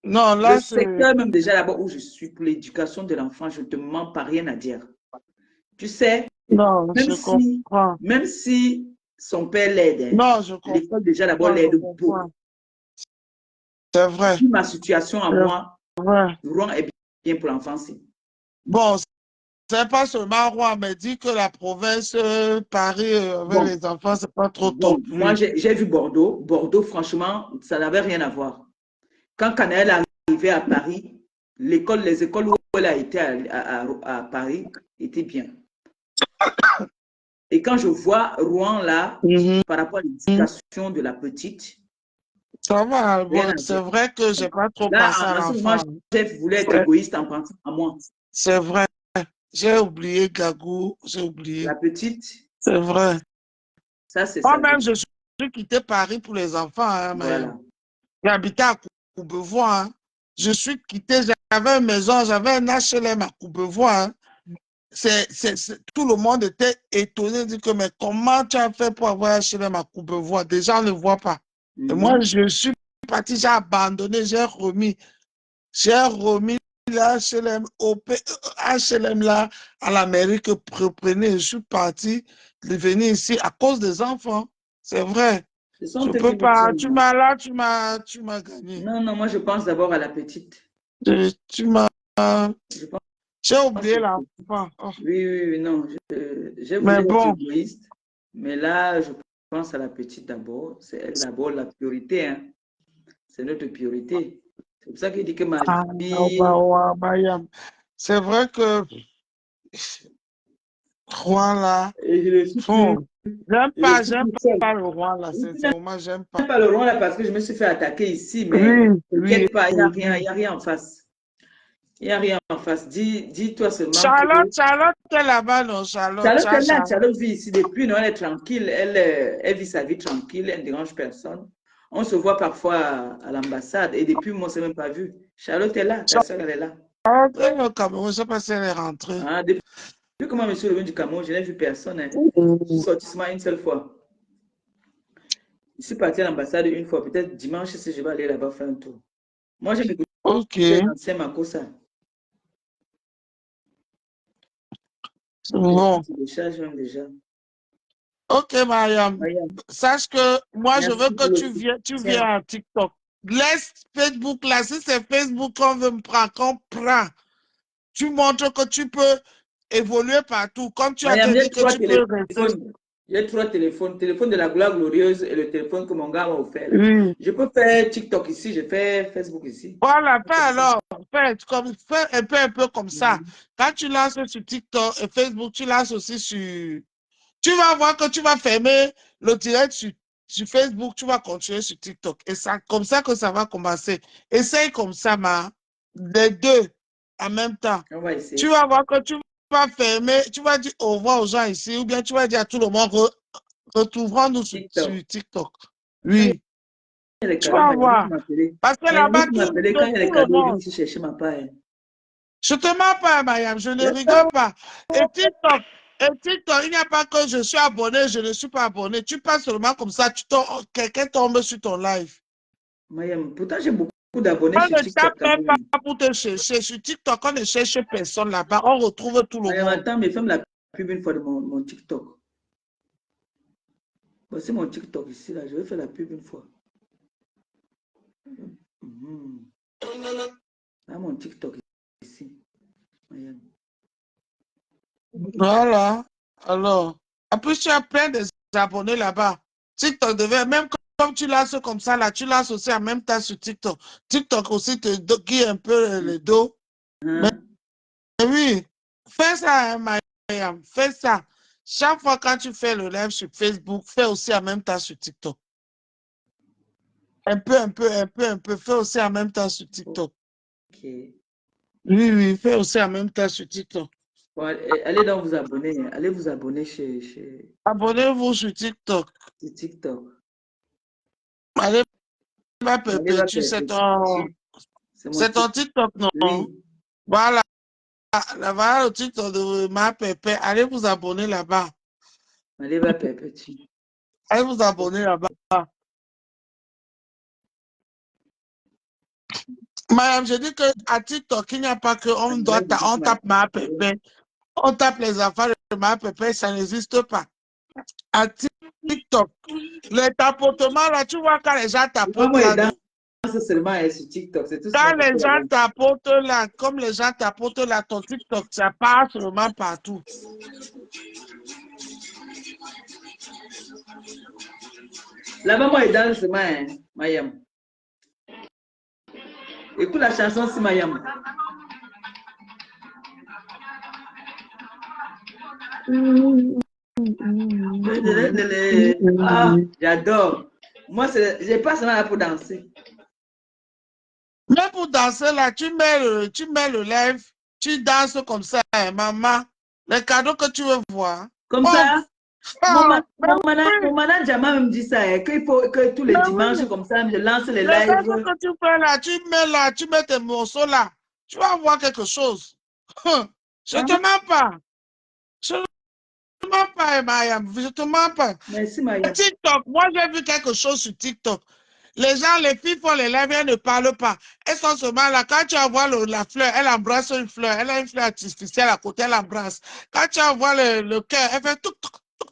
non, le là, c'est... secteur même déjà là-bas où je suis pour l'éducation de l'enfant, je ne te mens pas, rien à dire. Tu sais, Non, même je si, comprends. même si son père l'aide, hein, Non, je l'école déjà d'abord comprends, je l'aide beaucoup. comprends. C'est vrai, Vu ma situation à c'est moi, vrai. Rouen est bien pour l'enfance. Bon, c'est pas seulement roi, mais dit que la province, Paris, avec Bon, les enfants, c'est pas trop top. bon, moi j'ai vu Bordeaux. Bordeaux, franchement, ça n'avait rien à voir. Quand Canaël est arrivé à Paris, les écoles où elle a été à Paris étaient bien. Et quand je vois Rouen là, Mhm. par rapport à l'éducation de la petite, Ça va, rien bon, à c'est dire. vrai que j'ai pas trop pensé Là, à en ce moment, l'enfant. je voulais être égoïste en pensant à moi. C'est vrai, j'ai oublié Gagou, j'ai oublié. La petite, C'est vrai. ça c'est sa Moi-même, vie. je suis quitté Paris pour les enfants, hein, mais Voilà. j'habitais à Courbevoie. Hein. Je suis quitté, j'avais une maison, j'avais un HLM à Courbevoie. Hein. Tout le monde était étonné, dit que mais comment tu as fait pour avoir un HLM à Courbevoie? Déjà, on ne voit pas. Et moi, je suis parti, j'ai abandonné, j'ai remis l'HLM HLM là à la mairie que reprenez. Je suis parti venir ici à cause des enfants. C'est vrai. Ce Je sont eux peux qui nous pas. tiennent. Tu m'as gagné. Non, non, moi je pense d'abord à la petite. Tu m'as. Je pense J'ai que oublié l'enfant. Oh. oui, oui, oui, non. J'ai voulu Mais être bon. égoïste, mais là, je pense à la petite d'abord. C'est elle d'abord la priorité. Hein. C'est notre priorité. C'est pour ça qu'il dit que ma vie. C'est vrai que Voilà. Et je le suis plus. Bon. J'aime Je le pas, suis j'aime plus seul. pas le roi, là, Je suis sincèrement, j'aime pas. même pas le rond là parce que je me suis fait attaquer ici, mais Oui, oui, t'inquiète pas, il n'y a oui, rien, il oui. n'y a rien en face. Il n'y a rien en face. Dis-toi seulement que Charlotte est là-bas, non, Charlotte, Charlotte est là, Charlotte. Charlotte vit ici depuis, non, elle est tranquille, elle vit sa vie tranquille, elle ne dérange personne. On se voit parfois à l'ambassade et depuis, moi, on ne s'est même pas vu. Charlotte est là, ta soeur, elle est là. Charlotte est au Cameroun, je ne sais pas si elle est rentrée. Hein, depuis que moi, je suis revenu du Cameroun, je n'ai vu personne. Hein. Je suis sorti seulement une seule fois. Je suis parti à l'ambassade une fois, peut-être dimanche, si je vais aller là-bas faire un tour. Moi, j'ai écouté Ok, l'ancien Makossa. bon. Je décharge même déjà. Ok, Mariam. Mariam, Sache que moi, je veux merci que pour le tu soutien. viennes à TikTok. Laisse Facebook là. Si c'est Facebook qu'on veut me prendre, qu'on prend, tu montres que tu peux évoluer partout. Comme tu as Mariam, j'ai dit que trois tu peux rester. téléphones. J'ai trois téléphones. Téléphone de la gloire glorieuse et le téléphone que mon gars m'a offert. Oui. Je peux faire TikTok ici, je fais Facebook ici. Voilà, fais Comme ça. alors. Fais un peu comme ça. Quand tu lances sur TikTok et Facebook, tu lances aussi sur. Tu vas voir que tu vas fermer le direct sur Facebook, tu vas continuer sur TikTok. Et c'est comme ça que ça va commencer. Essaye comme ça, les deux en même temps. On va essayer. Tu vas voir que tu vas fermer, tu vas dire au revoir aux gens ici, ou bien tu vas dire à tout le monde, retrouvons-nous sur TikTok. Oui, Les tu cadeaux, vas Mariam, voir. vous m'appelez. Parce que Mariam, là-bas, vous m'appelez. Quand il y a les tout le cadeaux, je viens monde. ici chercher ma part. Je te mens pas, Mayam, je ne rigole pas. Et TikTok, il n'y a pas que je suis abonné, je ne suis pas abonné. Tu passes seulement comme ça, quelqu'un tombe sur ton live. Mariam, pourtant j'ai beaucoup d'abonnés On sur ne TikTok tape quand même pas même. pour te chercher. Sur TikTok, on ne cherche personne là-bas. On retrouve tout le Mariam, monde. attends, mais fais la pub une fois de mon TikTok. Voici mon TikTok ici, là. Je vais faire la pub une fois. Là, mon TikTok ici. Mariam. Voilà. Alors, en plus, tu as plein d'abonnés là-bas. TikTok devait, même comme tu lances comme ça, là, tu lances aussi en même temps sur TikTok. TikTok aussi te guide un peu le dos. Mais oui, fais ça, hein, Mariam, fais ça. Chaque fois quand tu fais le live sur Facebook, fais aussi en même temps sur TikTok. Un peu, fais aussi en même temps sur TikTok. Ok. Oui, fais aussi en même temps sur TikTok. Bon, allez donc vous abonner. Allez vous abonner chez Abonnez-vous sur TikTok. TikTok. Allez, ma Allez, va perpétue, perpétuer. C'est mon c'est ton TikTok. TikTok, non? Oui. Voilà, voilà le TikTok de ma pépé. Allez vous abonner là-bas. Allez, va perpétuer. Allez vous abonner là-bas. Madame, je dis qu'à TikTok, il n'y a pas que on tape ma pépé. On tape les enfants de ma pépé, ça n'existe pas. À TikTok, les tapotements là, tu vois quand les gens tapotent Moi, là, je non? danse seulement sur TikTok. C'est tout ce Quand que je les fais gens là-bas. tapotent là, comme les gens tapotent là, ton TikTok, ça part seulement partout. Là-bas, moi, je danse seulement, hein, Mayam. Écoute la chanson, c'est Mayam. Ah, j'adore. Moi, je pas seulement là pour danser. Mais pour danser là, tu mets le live, tu danses comme ça, hein, maman. Les cadeaux que tu veux voir. Comme Oh, ça, mais mon manager m'a même dit ça, hein, qu'il faut que tous les dimanches, oui. comme ça, je lance les Les lives. choses que tu fais là, tu mets tes morceaux là, tu vas voir quelque chose. Je te mens pas. Je te mens pas, Mayam. Je te mens pas. Merci, Mayam. TikTok, moi j'ai vu quelque chose sur TikTok. Les gens, les filles font les lives, elles ne parlent pas. Elles sont seulement là. Quand tu envoies la fleur, elle embrasse une fleur. Elle a une fleur artificielle à côté, elle embrasse. Quand tu envoies le cœur, elle fait tout.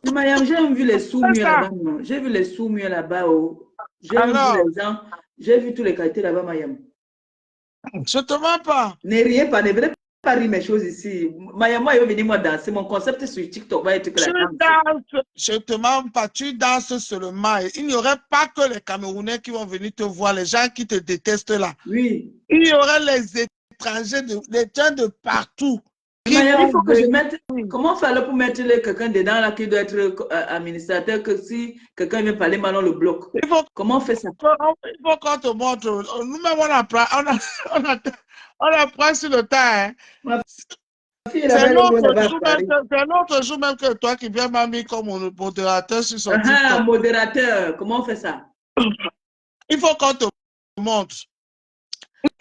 Mais Mayam, j'ai même vu les sous-muets Ça. là-bas. J'ai vu les sous-muets là-bas. Oh. J'ai même vu Alors, les gens. J'ai vu tous les qualités là-bas, Mayam. je te mens pas. Ne riez pas, ne venez pas rire mes choses ici. Mayam, moi, il va venir moi danser. Mon concept sur TikTok va être que la danse. Je te mens pas, tu danses seulement. Il n'y aurait pas que les Camerounais qui vont venir te voir, les gens qui te détestent là. Oui. Il y aurait les étrangers, les gens de partout. qui Mayam, il vont faut que je venir. mette. Comment faire pour mettre quelqu'un dedans là qui doit être administrateur que si quelqu'un vient parler mal, on le bloque. Il faut, Comment on fait ça? il faut qu'on te montre. Nous-mêmes, on apprend sur le tas. Hein. Ma fille C'est là-bas, elle est loin l'autre là-bas à jour même Paris. c'est l'autre jour même que toi qui viens m'a mis comme modérateur sur son Ah, TikTok. modérateur, comment on fait ça? Il faut qu'on te montre.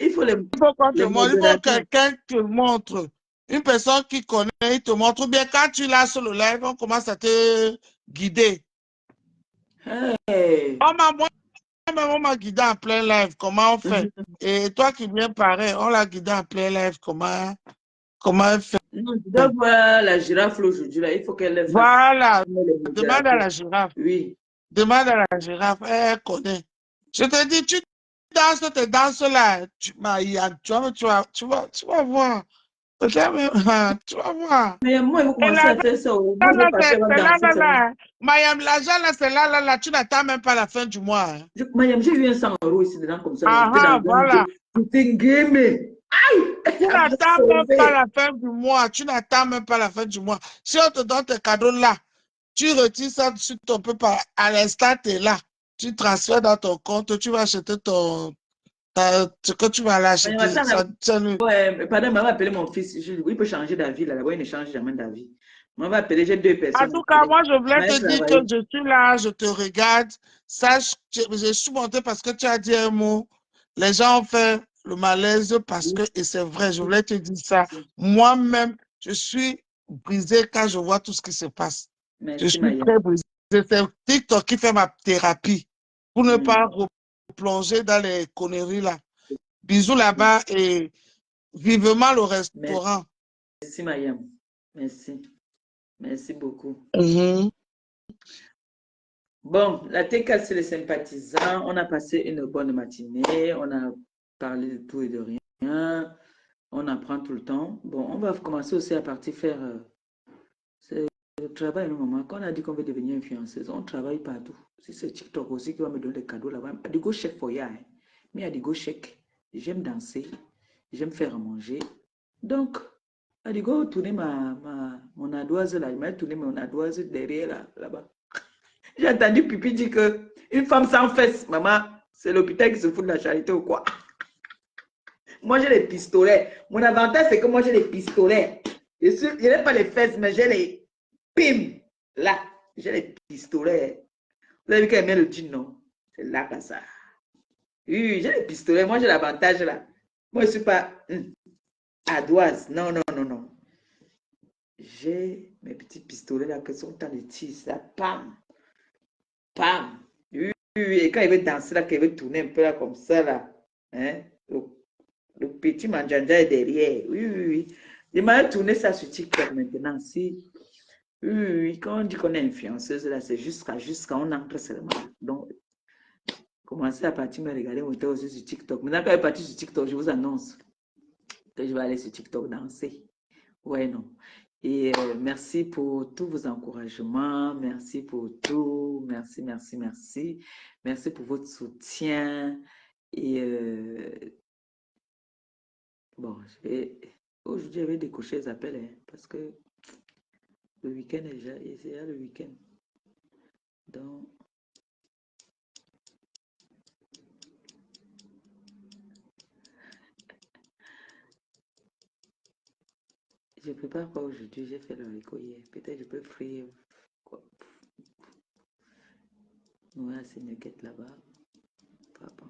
Il faut Il faut qu'on te les montre. Il faut que modérateurs. quelqu'un te montre. Une personne qui connaît, il te montre. Ou bien quand tu l'as sur le live, on commence à te guider. Hey. Moi-même, on m'a guidé en plein live. Comment on fait? Et toi qui viens pareil, on l'a guidé en plein live. Comment on fait? Non, je dois voir la girafe aujourd'hui là. Il faut qu'elle fasse Voilà. les Demande à modérateurs. la girafe. Oui. Demande à la girafe. Elle connaît. Je te dis, tu danses tes danses-là. Tu vas voir. Peut-être même, tu vas voir. Mais moi, il faut Et commencer à l'argent, faire ça. Moi, je là, vais partir en c'est là, danser là, seulement. là. Mayam, l'argent, là, c'est là, là, là. Tu n'attends même pas la fin du mois. Hein. Mayam, j'ai eu un 100 € ici dedans comme ça. Ah, J'étais dans ah, un jeu. voilà. J'étais gamé. Aïe! Tu Ça m'a n'attends même pas sauvé. la fin du mois. Tu n'attends même pas la fin du mois. Si on te donne tes cadeaux là, tu retires ça sur ton peu par à l'instant, tu es là. Tu transfères dans ton compte, tu vas acheter ce que tu vas Mayam, l'acheter. attends, ouais, pardon, maman va appeler mon fils. Il peut changer d'avis là-bas. Il ne change jamais d'avis. Maman va appeler. J'ai deux En personnes à tout cas, appeler. moi, je voulais Maman te dire que travaille. je suis là, je te regarde. Sache que je suis montée parce que tu as dit un mot. Les gens ont fait le malaise parce que, et c'est vrai, je voulais te dire ça. Moi-même, je suis brisée quand je vois tout ce qui se passe. Je Merci, suis Mayam. très brisée. C'est TikTok qui fait ma thérapie pour ne pas replonger dans les conneries là. Bisous là-bas et vivement le restaurant. Merci, Mayam. Merci. Merci beaucoup. Mhm. Bon, la TK, c'est les sympathisants. On a passé une bonne matinée. On a parlé de tout et de rien. On apprend tout le temps. Bon, on va commencer aussi à partir faire le travail. Maman. Quand on a dit qu'on veut devenir influenceuse, on travaille partout. Si c'est TikTok aussi qui va me donner des cadeaux là-bas. Adigo chèque for ya. Mais Adigo chèque. J'aime danser. J'aime faire à manger. Donc, Adigo tourner mon ardoise là. Il m'a tourné mon ardoise derrière là-bas. J'ai entendu Pipi dire que une femme sans fesses, maman, c'est l'hôpital qui se fout de la charité ou quoi? Moi, j'ai les pistolets. Mon avantage, c'est que moi, j'ai les pistolets. Je n'ai pas les fesses, mais j'ai les pim. Là, j'ai les pistolets. Vous avez vu qu'elle met le jean, non? C'est là que ça. Oui, j'ai les pistolets. Moi, j'ai l'avantage là. Moi, je ne suis pas ardoise. Non, non, non, non. J'ai mes petits pistolets là qui sont en de tir. Ça, pam, pam. Oui, oui, et quand il veut danser là, qu'il veut tourner un peu là comme ça là, hein, le petit manjanja est derrière. Oui, oui, oui. Il m'a tourné ça sur TikTok maintenant. Si, oui, oui, oui. Quand on dit qu'on est influenceuse là, c'est jusqu'à on entre seulement. Donc, commencez à partir me regarder aussi sur TikTok. Maintenant, quand je est parti sur TikTok, je vous annonce que je vais aller sur TikTok danser. Ouais, non. Et merci pour tous vos encouragements. Merci pour tout. Merci, merci, merci. Merci pour votre soutien. Et bon, aujourd'hui, je vais décocher les appels hein, parce que le week-end est déjà, et c'est le week-end. Donc, je prépare quoi aujourd'hui? J'ai fait le haricot hier. Peut-être je peux frire quoi. Nourrir ces nuggets là-bas. Papa.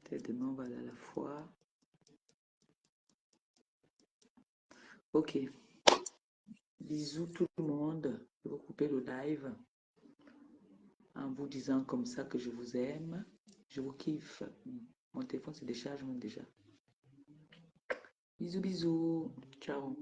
Peut-être demain, on va aller à la foire. Ok. Bisous tout le monde. Je vais couper le live en vous disant comme ça que je vous aime. Je vous kiffe. Mon téléphone se décharge même déjà. Bisous, bisous. Ciao.